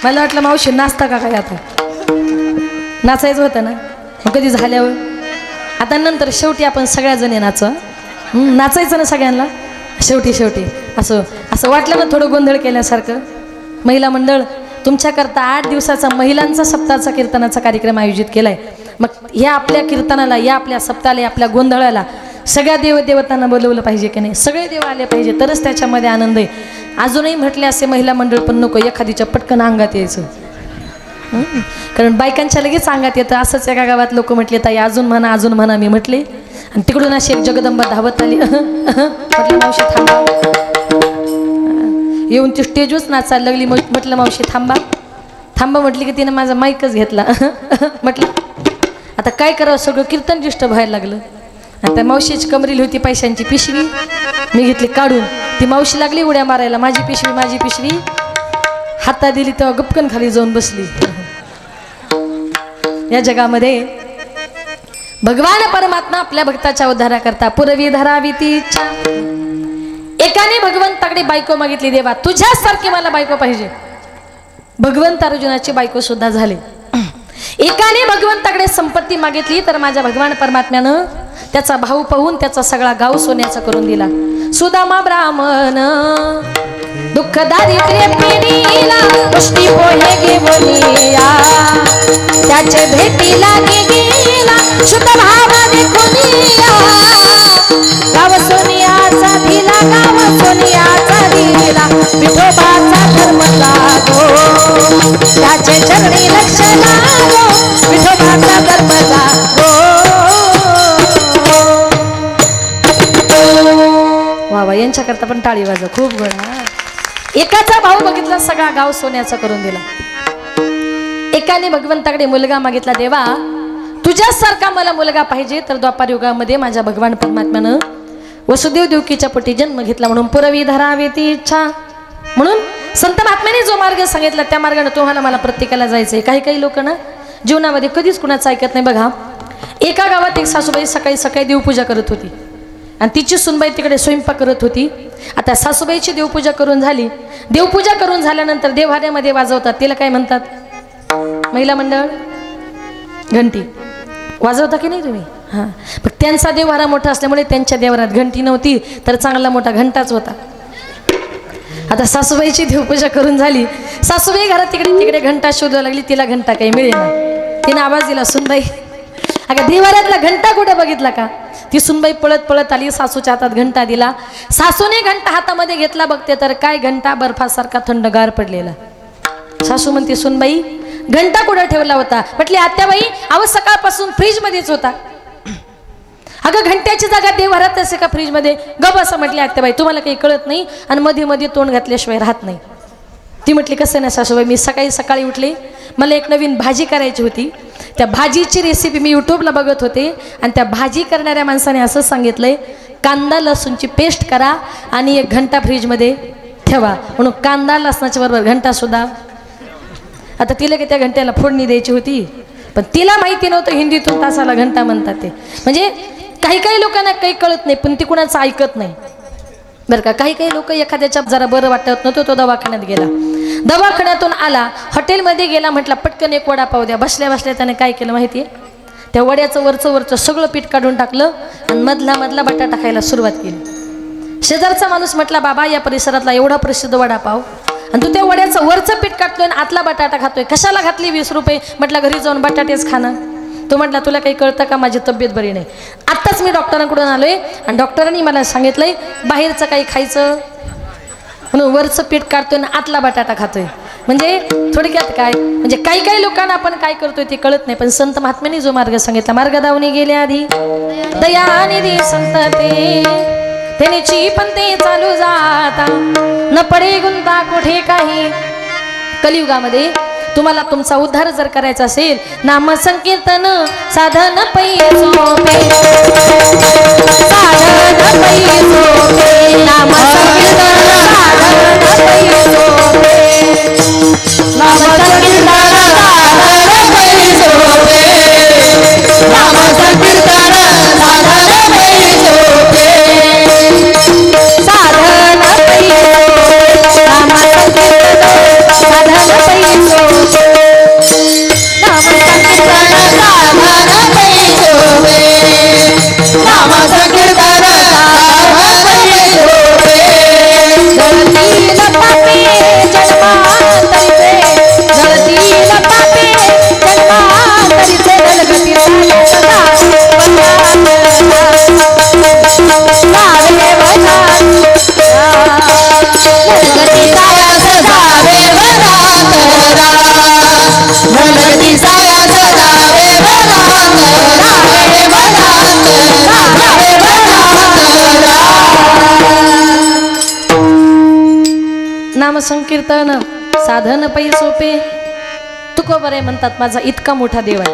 मला वाटलं मावशी नाचता का काय आता नाचायचं होतं ना मग कधी झाल्यावर आता नंतर शेवटी आपण सगळ्याजणी नाचू. नाचायचं ना सगळ्यांना शेवटी असं असं वाटलं ना थोडं गोंधळ केल्यासारखं. महिला मंडळ तुमच्याकरता 8 दिवसाचा महिलांचा सप्ताहाचा कीर्तनाचा कार्यक्रम आयोजित केलाय. मग ह्या आपल्या कीर्तनाला, या आपल्या सप्ताहाला, आपल्या गोंधळाला सगळ्या देवदेवतांना बोलवलं पाहिजे की नाही? सगळे देव आले पाहिजे तरच त्याच्यामध्ये आनंद आहे. अजूनही म्हटले असे महिला मंडळ पण नको एखादीच्या पटकन अंगात यायचं. कारण बायकांच्या लगेच अंगात येतं. असंच एका गावात लोक म्हटले ताई अजून म्हणा मी म्हटले आणि तिकडून अशी एक जगदंबा धावत आली. म्हटलं मावशी थांबा. येऊन ती स्टेजच नाचायला लागली. म्हटलं मावशी थांबा म्हटली की तिनं माझा माईकच घेतला. म्हटलं आता काय करावं, सगळं कीर्तन डिस्टर्ब व्हायला लागलं. आणि त्या मावशीची कमरेली होती पैशांची पिशवी, मी घेतली काढून. ती मावशी लागली उड्या मारायला, माझी पिशवी हातात दिली तेव्हा गपकन खाली जाऊन बसली. या जगामध्ये भगवान परमात्मा आपल्या भक्ताच्या उद्धारा करता पुरवी धरावी ती इच्छा. एकाने भगवंताकडे बायको मागितली, देवा तुझ्यासारखी मला बायको पाहिजे. भगवंत अर्जुनाची बायको सुद्धा झाली. एकाने भगवंताकडे संपत्ती मागितली तर माझ्या भगवान परमात्म्यानं त्याचा भाऊ पाहून त्याचा सगळा गाव सोन्याचा करून दिला. सुदामा ब्राह्मण दुःख दारिद्र्य पिढीला पुष्टी पोहे घेऊनिया, त्याचे भेटीला गेला शुद्ध भावाने खुनिया. गाव सोनियाचा दिला, गाव सोनियाचा दिला, विठोबाचा धर्म लागो, त्याचे चरणी लक्ष लागो, विठोबाचा धर्म लागो. वा यांच्याकरता पण टाळी वाजव, खूप गोड. एकाचा भाऊ बघितला सगळा गाव सोन्याचा करून दिला. एकाने भगवंताकडे मुलगा मागितला, देवा तुझ्यासारखा मला मुलगा पाहिजे. तर द्वापार युगामध्ये माझ्या भगवान परमात्म्यानं वसुदेव देवकीच्या पोटी जन्म घेतला. म्हणून पुरवी धरावी ती इच्छा. म्हणून संत महात्म्याने जो मार्ग सांगितला त्या मार्गाने तुम्हाला मला प्रत्येकाला जायचंय. काही लोक ना जीवनामध्ये कधीच कुणाचं ऐकत नाही. बघा एका गावात एक सासूबाई सकाळी सकाळी देवपूजा करत होती आणि तिची सुनबाई तिकडे स्वयंपाक करत होती. आता सासूबाईची देवपूजा करून झाली. देवपूजा करून झाल्यानंतर देव्हाऱ्यामध्ये वाजवतात, तिला काय म्हणतात? महिला मंडळ घंटी वाजवता की नाही तुम्ही? हां, पण त्यांचा देव्हारा मोठा असल्यामुळे त्यांच्या देव्हारात घंटी नव्हती तर चांगला मोठा घंटाच होता. आता सासूबाईची देवपूजा करून झाली. सासूबाई घरात तिकडे घंटा शोधायला लागली. तिला घंटा काही मिळेना. तिने आवाज दिला, सुनबाई अगं देव्हाऱ्यातला घंटा कुठे बघितला का? ती सुनबाई पळत आली, सासूच्या हातात घंटा दिला. सासूने घंटा हातामध्ये घेतला, बघते तर काय घंटा बर्फासारखा थंडगार पडलेला. सासू म्हणते, सुनबाई घंटा कुठे ठेवला होता? म्हटली आत्याबाई अहो सकाळपासून फ्रीज मध्येच होता. अगं घंट्याची जागा देव्हाऱ्यात असे का फ्रीज मध्ये? गप असं म्हटली आत्याबाई, तुम्हाला काही कळत नाही आणि मध्ये तोंड घातल्याशिवाय राहत नाही. ती म्हटली कसं नाही सासूबाई, मी सकाळी उठले, मला एक नवीन भाजी करायची होती. त्या भाजीची रेसिपी मी यूट्यूबला बघत होते आणि त्या भाजी करणाऱ्या माणसाने असं सांगितलंय, कांदा लसूणची पेस्ट करा आणि 1 घंटा फ्रीजमध्ये ठेवा. म्हणून कांदा लसणाच्या बरोबर घंटा सुद्धा. आता तिला की त्या घंट्याला फोडणी द्यायची होती, पण तिला माहिती नव्हतं हिंदीतून तासाला घंटा म्हणतात ते. म्हणजे काही लोकांना काही कळत नाही, पण ती कुणाचं ऐकत नाही बरं का. काही लोक एखाद्याच्या जरा बरं वाटत नव्हतं, तो दवाखान्यात गेला. दवाखान्यातून आला, हॉटेलमध्ये गेला, म्हटला पटकन एक वडापाव द्या. बसल्या त्याने काय केलं माहिती आहे? त्या वड्याचं वरचं सगळं पीठ काढून टाकलं आणि मधला बटाटा खायला सुरुवात केली. शेजारचा माणूस म्हटला, बाबा या परिसरातला एवढा प्रसिद्ध वडापाव आणि तू त्या वड्याचं वरचं पीठ काढतोय आणि आतला बटाटा खातोय, कशाला घातली 20 रुपये? म्हटलं घरी जाऊन बटाटेच खाणं. तो म्हटला तुला काही कळतं का? माझी तब्येत बरी नाही. आत्ताच मी डॉक्टरांकडून आलोय आणि डॉक्टरांनी मला सांगितलंय बाहेरचं काही खायचं म्हणून वरचं पीठ काढतोय आणि आतला बटाटा खातोय. म्हणजे थोडक्यात काय, म्हणजे काही लोकांना आपण काय करतोय ते कळत नाही. पण संत महात्म्याने जो मार्ग सांगितला, मार्ग दावणी गेल्या आधी दयानिधी संत तेनेची पण ते चालू जाता, न पडे गुंता कुठे काही. कलियुगामध्ये तुम्हाला तुमचा उद्धार जर करायचा असेल, नाम संकीर्तन साधन पै सोपे, साधन पै सोपे, नाम संकीर्तन साधन पै सोपे, नाम संकीर्तन साधन पै सोपे, नाम संकीर्तन साधन पै सोपे, साधन पै सोपे, नाम संकीर्तन साधन पै सोपे, नाम संकीर्तन साधन पै सोपे. नाम संकीर्तन साधन पै सोपे. तुकोबरे म्हणतात माझा इतका मोठा देव आहे.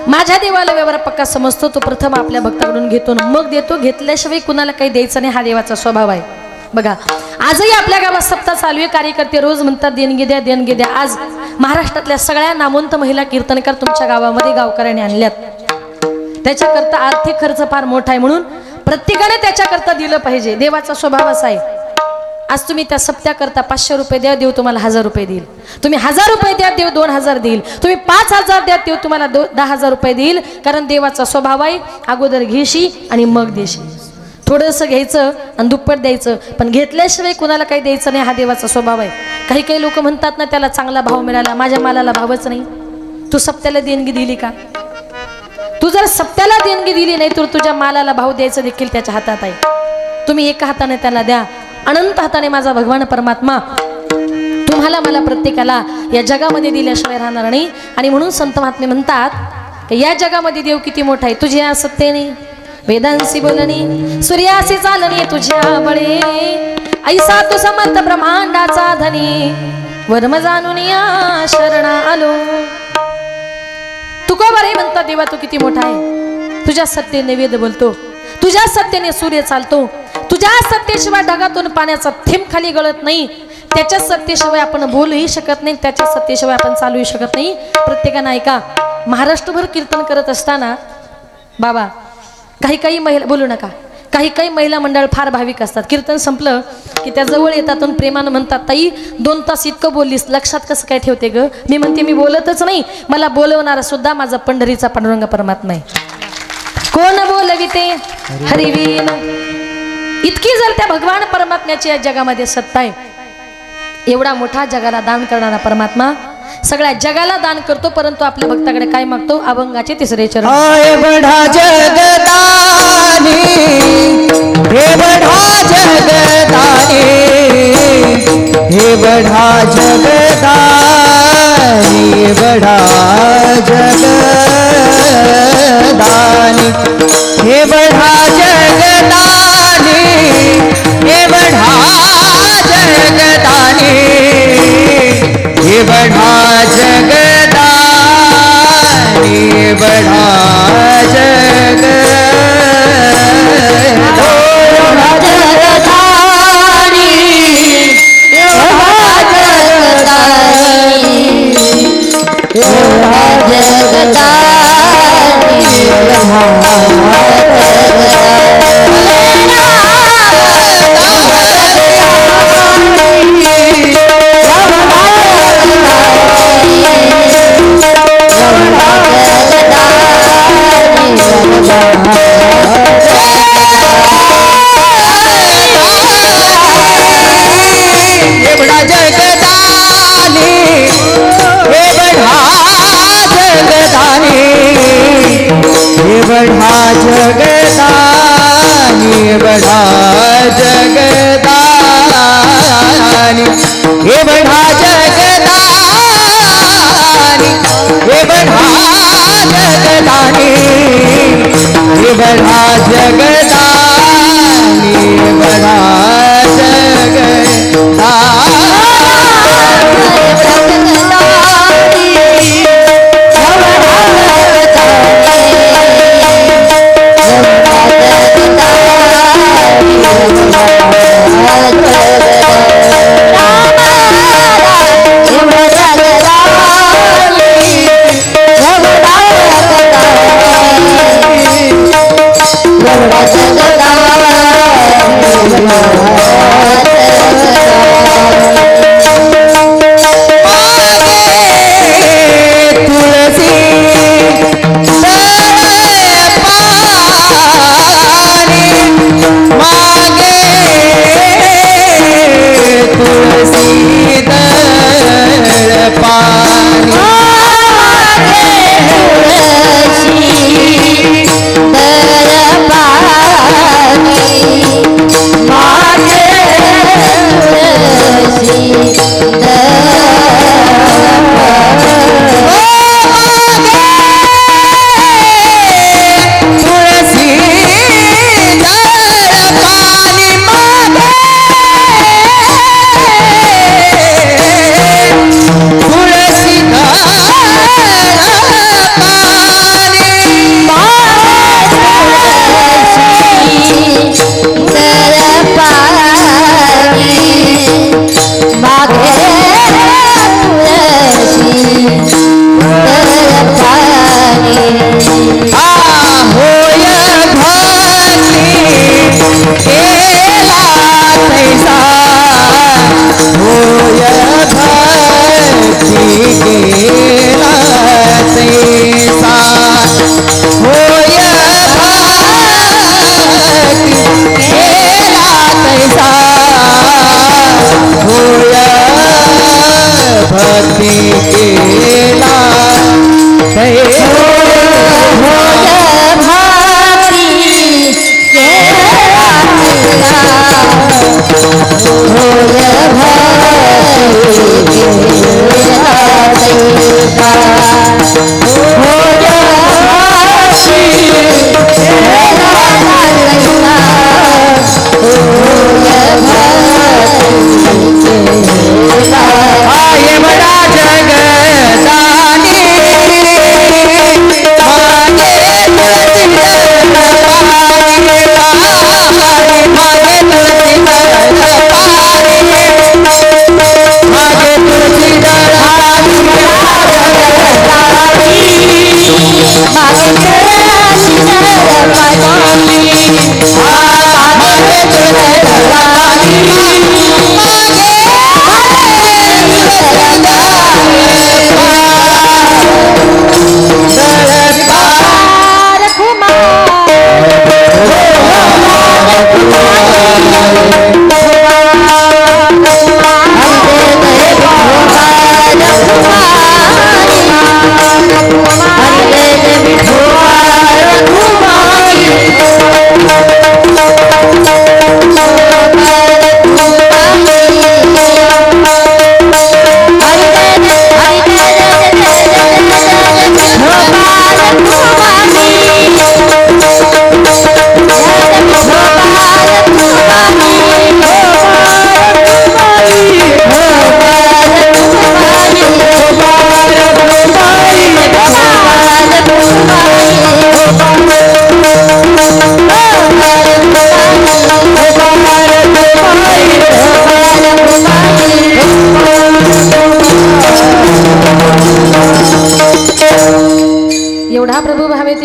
माझ्या देवाला व्यवहार पक्का समजतो. तो प्रथम आपल्या भक्ताकडून घेतो मग देतो. घेतल्याशिवाय कुणाला काही द्यायचं नाही. हा देवाचा स्वभाव आहे. बघा आजही आपल्या गावात सप्ताह चालू आहे. कार्यकर्ते रोज म्हणतात देणगी द्या देणगी द्या. आज महाराष्ट्रातल्या सगळ्या नामवंत महिला कीर्तनकार तुमच्या गावामध्ये गावकऱ्याने आणल्यात. त्याच्याकरता आर्थिक खर्च फार मोठा आहे म्हणून प्रत्येकाने त्याच्याकरता दिलं पाहिजे. देवाचा स्वभाव असा आहे. आज तुम्ही त्या सप्त्याकरता 500 रुपये द्या देव तुम्हाला 1000 रुपये देईल. तुम्ही 1000 रुपये द्या देव 2000 देईल. तुम्ही 5000 द्या देव तुम्हाला 10,000 रुपये देईल. कारण देवाचा स्वभाव आहे अगोदर घेशी आणि मग देशी. थोडंसं घ्यायचं आणि दुप्पट द्यायचं पण घेतल्याशिवाय कुणाला काही द्यायचं नाही. हा देवाचा स्वभाव आहे. काही काही लोक म्हणतात ना त्याला चांगला भाव मिळाला. माझ्या मालाला भावच नाही. तू सप्त्याला देणगी दिली का? तू जर सप्त्याला देणगी दिली नाही तर तुझ्या मालाला भाव द्यायचं देखील त्याच्या हातात आहे. तुम्ही एका हाताने त्याला द्या. अनंत हाताने माझा भगवान परमात्मा तुम्हाला मला प्रत्येकाला या जगामध्ये दिल्याशिवाय राहणार नाही. आणि म्हणून संत महात्मे म्हणतात की या जगामध्ये देव किती मोठा आहे. तुझ्या सत्तेने वेदांशी बोलणी सूर्याशी चालणे तुझ्या बळे ऐसा तू समर्थ ब्रह्मांडाचा धनी वर्म जाणून या शरणा आलो. तुकोबारे म्हणतात देवा तू किती मोठा आहे. तुझ्या सत्तेने वेद बोलतो. तुझ्या सत्तेने सूर्य चालतो. तुझ्या सत्तेशिवाय ढगातून पाण्याचा थेंब खाली गळत नाही. त्याच्या सत्तेशिवाय आपण बोलूही शकत नाही. त्याच्या सत्तेशिवाय आपण चालूही शकत नाही. प्रत्येकानं ऐका महाराष्ट्रभर कीर्तन करत असताना बाबा काही काही महिला बोलू नका. काही काही महिला मंडळ फार भाविक असतात. कीर्तन संपलं की त्या जवळ येतात आणि प्रेमानं म्हणतात ताई 2 तास इतकं बोललीस लक्षात कसं काय ठेवते ग. मी म्हणते मी बोलतच नाही. मला बोलवणारा सुद्धा माझा पंढरीचा पांडुरंग परमात्मा आहे. कोण बोलविते हरिवीन. इतकी जर त्या भगवान परमात्म्याची या जगामध्ये सत्ता आहे. एवढा मोठा जगाला दान करणारा परमात्मा सगळ्या जगाला दान करतो. परंतु आपल्या भक्ताकडे काय मागतो. अभंगाचे 3रे चरण. आय बढा जगदानी हे बढा जगदानी हे बढा जगदानी बढा जगदानी हे बढा जगदानी हे बढा जगदानी हे बढा जगदानी बढा जगदानी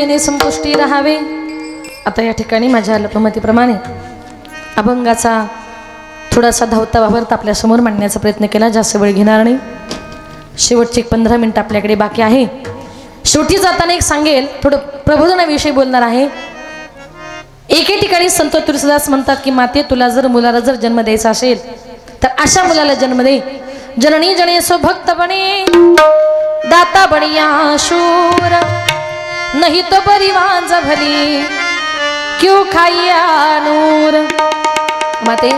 दयेने संतुष्टी राहावे। आता या ठिकाणी माझ्या अल्पमतीप्रमाणे अभंगाचा थोडासा धावता वावरता आपल्यासमोर मांडण्याचा प्रयत्न केला, जास्त वेळ घेणार नाही। शेवटचे 15 मिनिट आपल्याकडे बाकी आहे। शेवटी जाताना एक सांगेल, थोडं प्रबोधनाविषयी बोलणार आहे। एके ठिकाणी संत तुलसीदास म्हणतात की माते तुला जर मुलाला जर जन्म द्यायचा असेल तर अशा मुलाला जन्म दे, जननी जनेसो भक्त बने दाता बनिया शूर, नहीं तो बरी वांज भली क्यों खाइया नूर। माते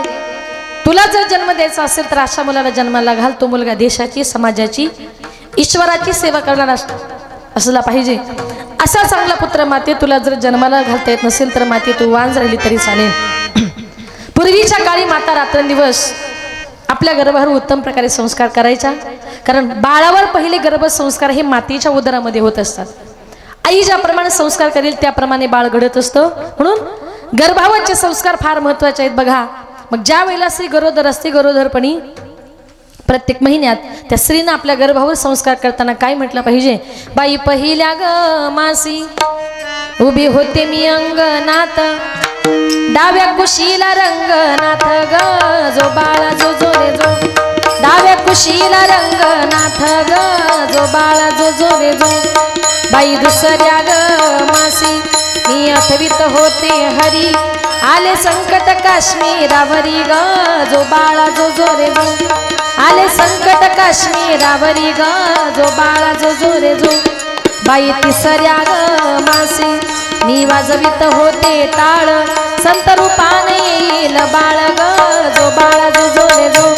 तुला जर जन्म द्यायचा असेल तर अशा मुलाला जन्माला घाल, तो मुलगा देशाची, समाजाची, ईश्वराची सेवा करणारा असला पाहिजे। असा चांगला पुत्र माते तुला जर जन्माला घालता येत नसेल तर माते तू वांज राहिली तरी चालेल। पूर्वीच्या काळी माता रात्रंदिवस आपल्या गर्भावर उत्तम प्रकारे संस्कार करायच्या, कारण बाळावर पहिले गर्भसंस्कार हे मातेच्या उदरामध्ये होत असतात। आई ज्याप्रमाणे संस्कार करेल त्याप्रमाणे बाळ घडत असतं, म्हणून गर्भावरचे संस्कार फार महत्त्वाचे आहेत। बघा, मग ज्या वेळेला स्त्री गरोदर असते, गरोदरपणी प्रत्येक महिन्यात त्या स्त्रीनं आपल्या गर्भावर संस्कार करताना काय म्हटलं पाहिजे? बाई पहिल्या ग मासी उभी होते मी अंगणात, डाव्या कुशीला रंगनाथ ग जो बाळा जो जो रे जो, डाव्या कुशीला रंगनाथ ग जो बाळा जो जो रे जो। बाई दुसऱ्या ग मासी मी आठवीत होते हरी, आले संकट काश्मीरावरी ग जो बाळा जो जो रे जो, आले संकट काश्मीरावरी ग जो बाळा जो जो रे जो। बाई तिसऱ्या ग मासी मी वाजवित होते टाळ, संत रूपाने येईल बाळ ग जो बाळा जो जो रे जो,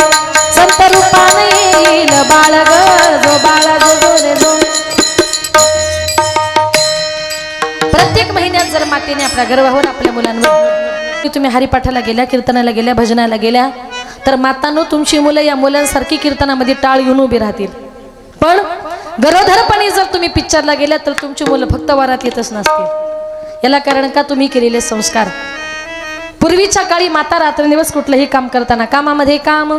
संत रूपाने येईल बाळ ग जो बाळा जो जो रे जो। प्रत्येक महिन्यात जर मातेने आपल्या गर्भावर आपल्या मुलांवर, तुम्ही हरिपाठाला गेल्या, कीर्तनाला गेल्या, भजनाला गेल्या तर मातांनो तुमची मुलं या मुलांसारखी कीर्तनामध्ये टाळ घेऊन उभी राहतील। पण गरोदरपणी जर तुम्ही पिक्चरला गेल्या तर तुमची मुलं फक्त वरात येतच नसतील। याला कारण का? तुम्ही केलेले संस्कार। पूर्वीच्या काळी माता रात्रंदिवस कुठलंही काम करताना कामामध्ये काम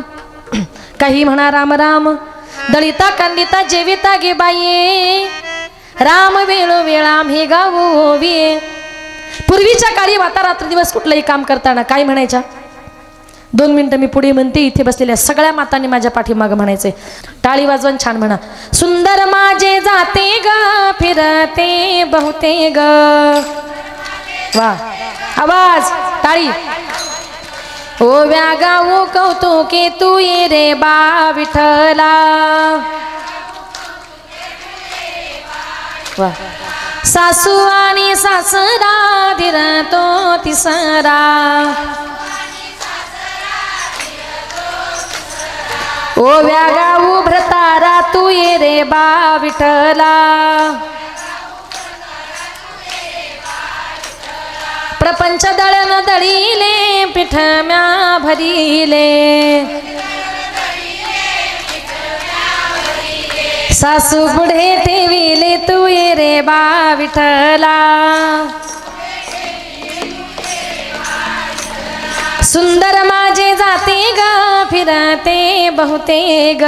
काही म्हणा राम राम, दळिता कांदिता जेविता गे बाई, राम वेळो वेळा हे गावोवी। पूर्वीच्या काळी माता रात्रंदिवस कुठलंही काम करताना काय म्हणायच्या? 2 मिनिटं मी पुढे म्हणते, इथे बसलेल्या सगळ्या मातांनी माझ्या पाठीमागं म्हणायचे, टाळी वाजवून छान म्हणा, सुंदर माझे जाते ग फिरते बहुते ग। वा, आवाज, टाळी। ओ व्यागाऊ कौतुके तू ये रे बा विठला, वा। सासू आणि सासरा धीर तो तिसरा, ओ व्यागाऊ भ्रतारा तू ये रे बा विठला, प्रपंच दळण दळीले पीठ म्या भरीले, सासू पुढे ठेविले तू ये रे बा विठला, सुंदर माझे जाते ग फिरते बहुते ग।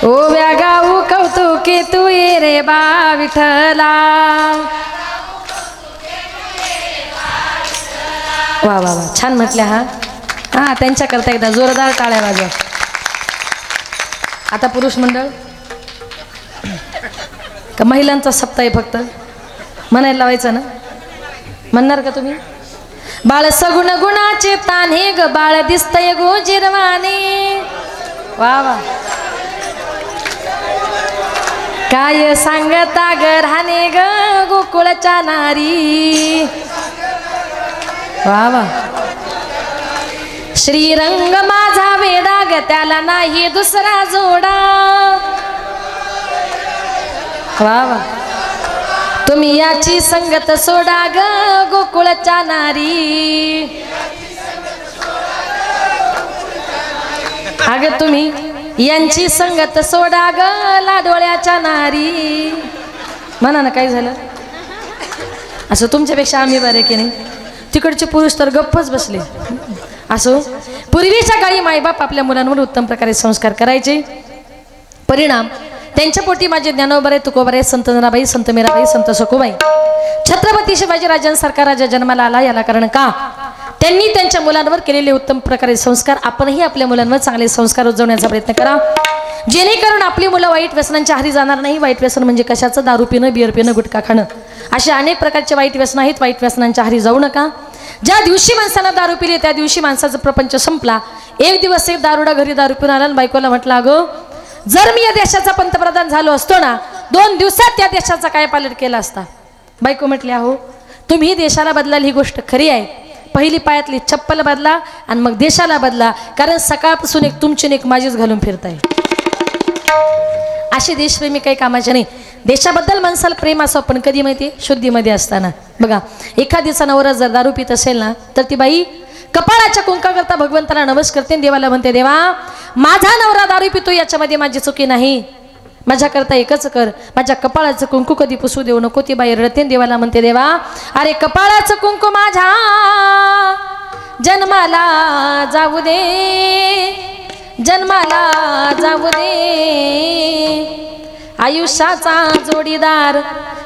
ओ व्यागाऊ कौतुके तू ये रे बा विठला। वा वा वा, छान म्हटल्या हा। हा, त्यांच्याकरता एकदा जोरदार टाळ्या वाजवा। आता पुरुष मंडळ का महिलांचा सप्ताह आहे फक्त म्हणायला लावायचं ना? म्हणणार का तुम्ही? बाळ सगुण गुणाचे तान्हे ग बाळ दिसतय गोजिरवाने। वा वा, काय सांगता ग राहणे ग गोकुळच्या नारी। वा वा, श्रीरंग माझा वेडा ग त्याला नाही दुसरा जोडा। वा वा, तुम्ही याची संगत सोडा ग गोकुळच्या नारी। अगं तुम्ही यांची संगत सोडा ग लाडोळ्याच्या नारी। म्हणा ना, काय झालं? असं तुमच्यापेक्षा आम्ही बरे की नाही? तिकडचे पुरुष तर गप्पच बसले। असो, पूर्वीच्या काळी मायबाप आपल्या मुलांवर उत्तम प्रकारे संस्कार करायचे, परिणाम त्यांच्या पोटी माझे ज्ञानोबा रे तुकोबा संत जनाबाई संत मीराबाई संत सखुबाई छत्रपती शिवाजी राजांसारखा राजा जन्माला आला याला कारण का त्यांनी त्यांच्या मुलांवर केलेले उत्तम प्रकारे संस्कार आपणही आपल्या मुलांवर चांगले संस्कार उजवण्याचा प्रयत्न करा जेणेकरून आपली मुलं वाईट व्यसनांच्या आहारी जाणार नाही। वाईट व्यसन म्हणजे कशाचं दारू पिणं बियर पिणं गुटखा खाणं असे अनेक प्रकारचे वाईट व्यसन आहेत। वाईट व्यसनांच्या आहारी जाऊ नका। ज्या दिवशी माणसाला दारू पिली त्या दिवशी माणसाचा प्रपंच संपला। एक दिवस एक दारुडा घरी दारू पिऊन आला आणि बायकोला म्हटलं अगं जर मी या देशाचा पंतप्रधान झालो असतो ना 2 दिवसात त्या देशाचा काय पालट केला असता। बायको म्हटली अहो तुम्ही देशाला बदलाल ही गोष्ट खरी आहे। पहिली पायातली चप्पल बदला आणि मग देशाला बदला कारण सकाळपासून एक तुमची एक माझीच घालून फिरताय। असे देशप्रेमी काही कामाचे नाही। देशाबद्दल माणसाला प्रेम असं पण कधी माहिती शुद्धीमध्ये असताना बघा एखादीचा नवरा जर दारू पित असेल ना तर ती बाई कपाळाच्या कुंकाकरता भगवंताला नवस करते देवाला म्हणते देवा माझा नवरा दारू पितो याच्यामध्ये माझी चुकी नाही माझ्याकरता एकच कर माझ्या कपाळाचं कुंकू कधी पुसू देऊ नको। ती बाई रडते देवाला म्हणते देवा अरे कपाळाचं कुंकू माझ्या जन्माला जाऊ दे जन्माला जाऊ दे आयुष्याचा जोडीदार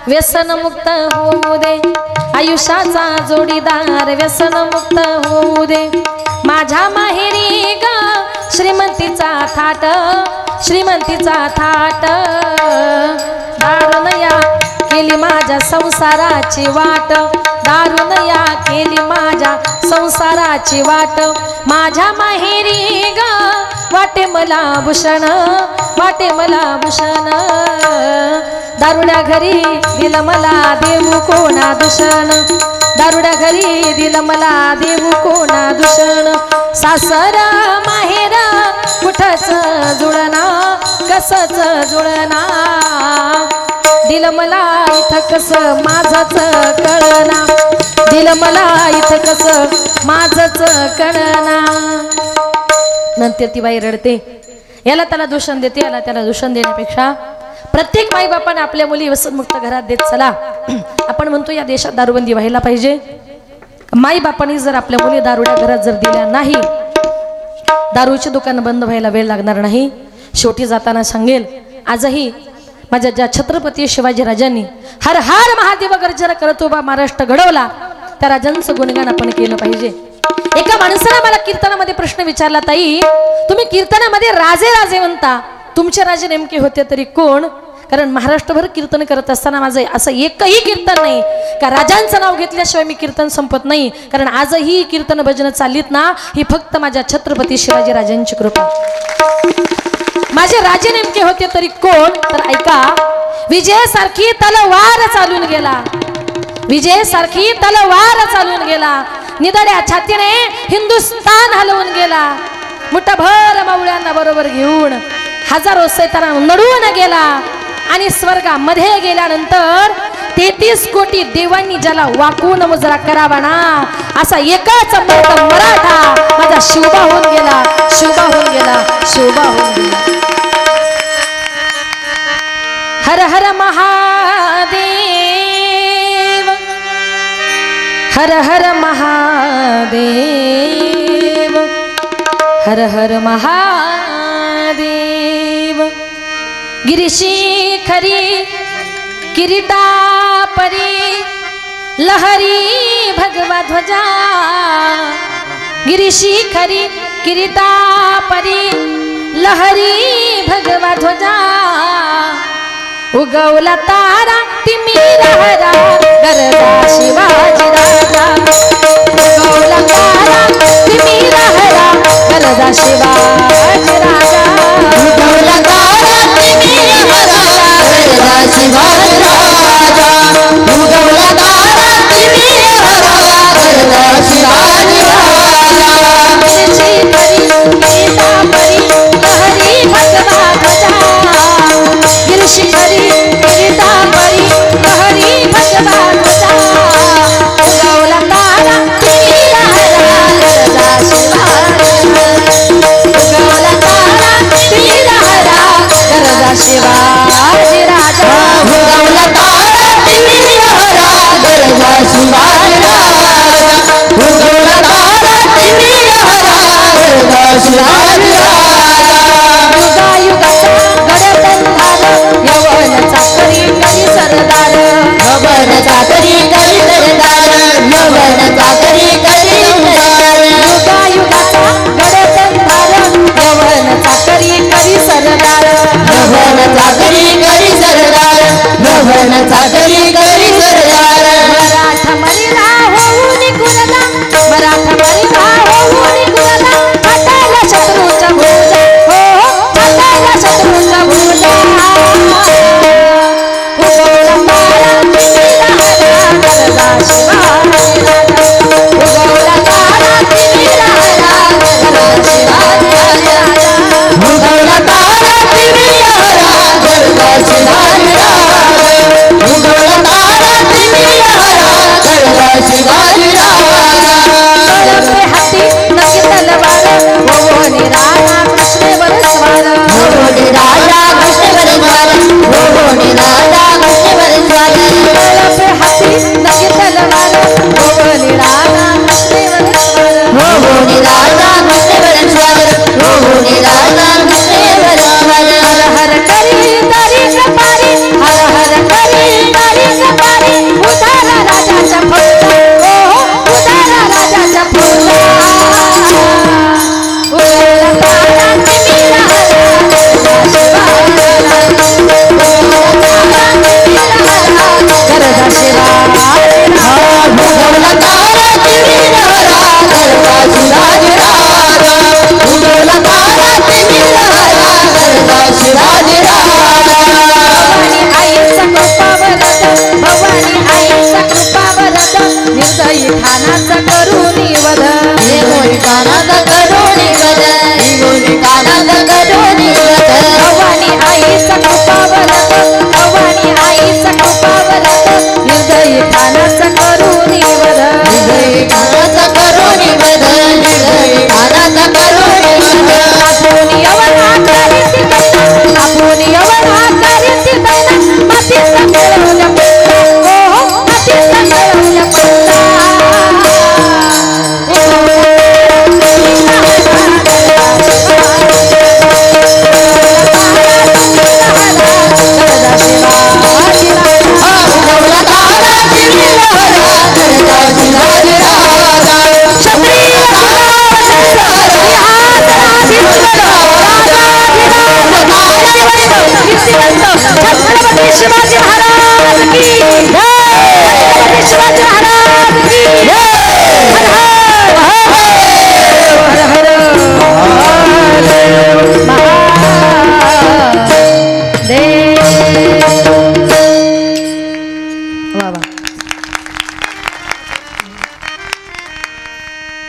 व्यसनमुक्त होऊ दे आयुष्याचा जोडीदार व्यसनमुक्त होऊ दे माझ्या माहेरी ग श्रीमंतीचा थाट दारुणया केली माझ्या संसाराची वाट दारुणया केली माझ्या संसाराची वाट माझ्या माहेरी ग वाटे मला भूषण दारुड्या घरी दिलं मला देऊ कोणा दूषण दारुड्या घरी दिलं मला देऊ कोणा दूषण सासर माहेर कुठच जुळना कसच जुळना दिलं मला इथं कसं माझच कळना दिलं मला इथं कसं माझच कळना। नंतर ती बाई रडते याला त्याला दूषण देते याला त्याला दूषण देण्यापेक्षा प्रत्येक माईबापाने आपल्या मुली व्यसनमुक्त घरात देत चला। आपण म्हणतो या देशात दारूबंदी व्हायला पाहिजे। माईबापांनी जर आपल्या मुली दारुड्या घरात जर दिल्या नाही दारूची दुकान बंद व्हायला वेळ लागणार नाही। शेवटी जाताना सांगेल आजही माझ्या ज्या छत्रपती शिवाजी राजांनी हर हर महादेव गर्जना करत उभा महाराष्ट्र घडवला त्या राजांचं गुणगान आपण केलं पाहिजे। एका माणसाला मला कीर्तनामध्ये प्रश्न विचारला ताई तुम्ही कीर्तनामध्ये राजे राजे म्हणता तुमचे राजे नेमके होते तरी कोण? कारण महाराष्ट्रभर कीर्तन करत असताना माझं असं एकही कीर्तन नाही का राजांचं नाव घेतल्याशिवाय मी कीर्तन संपत नाही। कारण आजही कीर्तन भजन चाललीत ना ही फक्त माझ्या छत्रपती शिवाजी राजांची कृपा। माझे राजे नेमके होते तरी कोण? तर ऐका विजयासारखी तलवार चालून गेला विजयासारखी तलवार चालून गेला निधड्या छातीने हिंदुस्तान हलवून गेला मुठभर मावळ्यांना बरोबर घेऊन हजारो सैताना नडून गेला आणि स्वर्गामध्ये गेल्यानंतर 33 कोटी देवांनी ज्याला वाकून मुजरा करावा ना असा एकाच मराठा माझा शिवबा होऊन गेला शिवबा होऊन गेला शिवबा होऊन गेला। हर हर महादेव हर हर महादेव हर हर महादेव गिरीशी खरी किरीटा परी लहरी भगवा ध्वजा गिरीशी खरी किरीटा परी लहरी भगवा ध्वजा उगवला तारा तिमिरा हरा गरजा शिवाजी राजा उगवला तारा तिमिरा हरा गरजा शिवाजी राजा उगवला तारा तिमिरा हरा गरजा शिवाजी राजा उगवला तारा तिमिरा हरा गरजा शिवाजी राजा गिरशी परी गीता परी लहरी भगवा ध्वजा गिरशी परी गीता परी लहरी भगवा ध्वजा उगवला तारा तिमिरा हरा गरजा शिवाजी उगवला तारा तिमिरा हरा गरजा शिवाजी राजा उगवला तारा तिमिरा हरा गरजा शिवाजी राजा उगवला तारा तिमिरा हरा गरजा शिवाजी राजा युगा युगाचा गडबंधार राधा कृष्णेवर स्वार होणे राजा कृष्णेवर स्वार होणे राजा कृष्णेवर स्वार पे हाती नगे तलवार होणे राधा कृष्णेवर स्वार होणे राजा कृष्णेवर स्वार होणे राजा कृष्णेवर स्वार हर हर करी तारी कपारी हर हर करी तारी कपारी उतारा राजाचा फौजा ओ उतारा राजाचा फौजा उतारा तारांची मीरा गरजा शिवा भवानी आईचा कृपावरत भवानी आईचा कृपावरत निर्दयी ठाणाचा करुणी वध भवानी आईचा कृपावरत भवानी आईचा कृपावरत निर्दयी ठाणाचा करुणी वध आपण यवना करीती दैना आपण यवना करीती दैना मातीचा मिळवल्या पल्ला हो मातीचा मिळवल्या पल्ला छत्रपती शिवाजी महाराज की जय शिवाजी महाराज की जय हर हर महादेव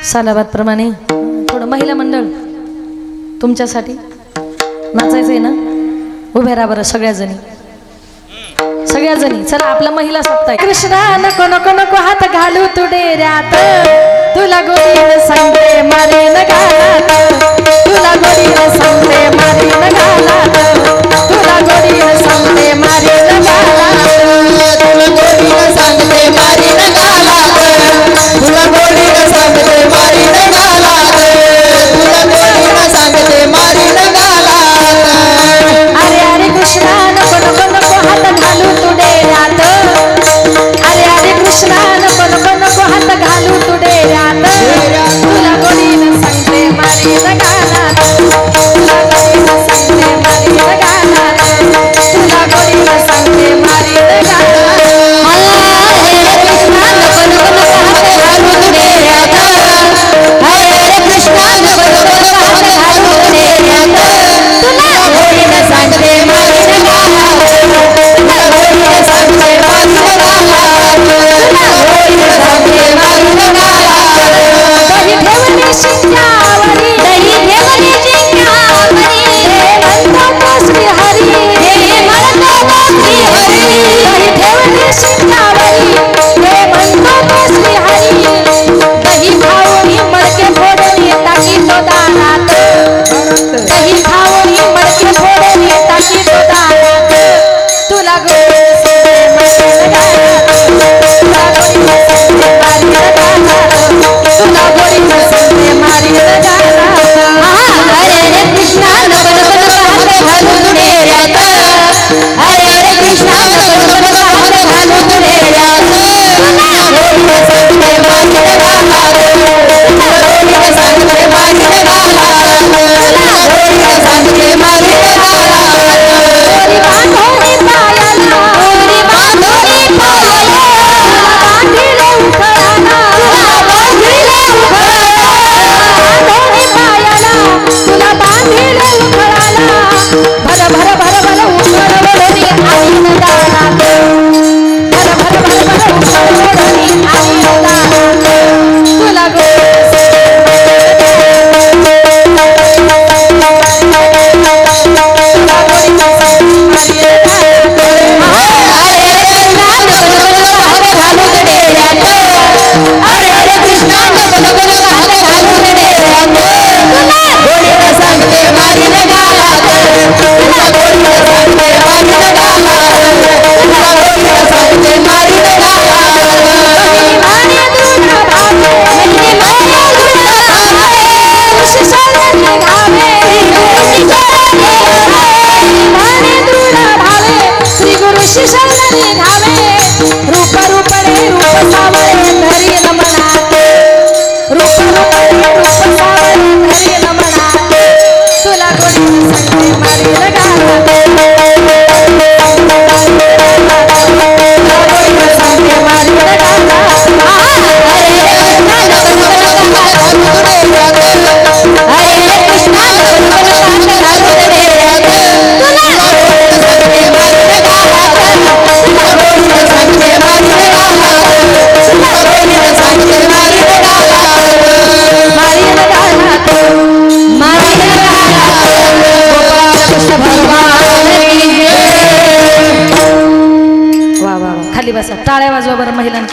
सालाबाद प्रमाणे थोडं महिला मंडळ तुमच्यासाठी नाचायचंय ना उभ्या राहा बरं सगळ्याजणी चला आपला महिला सप्ताह कृष्णा नको नको नको हात घालू तू डेऱ्यात तुला गोडीने सांगते मारे न घालात तुला गोडीने सांगते मारे न घालात तुला गोडीने सांगते मारे न घालात तुला गोडीने सांगते मारी न घालात तुला गोडीने सांगते मारी न घालात तुला गोडीने सांगते मारी न घालात अरे अरे कृष्णा नको नको नको हात घालू तू डेऱ्यात अरे अरे कृष्णा नको नको नको हात घालू तू डेऱ्यात तुला गोडीने सांगते मारी न घालात तुला गोडीने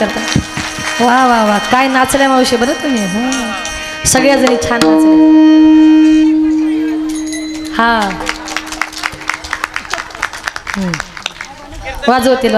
करता वा वा वा काय नाचल्या मावशी बरं तुम्ही सगळ्या जणी छान नाचल्या हा वाजवतील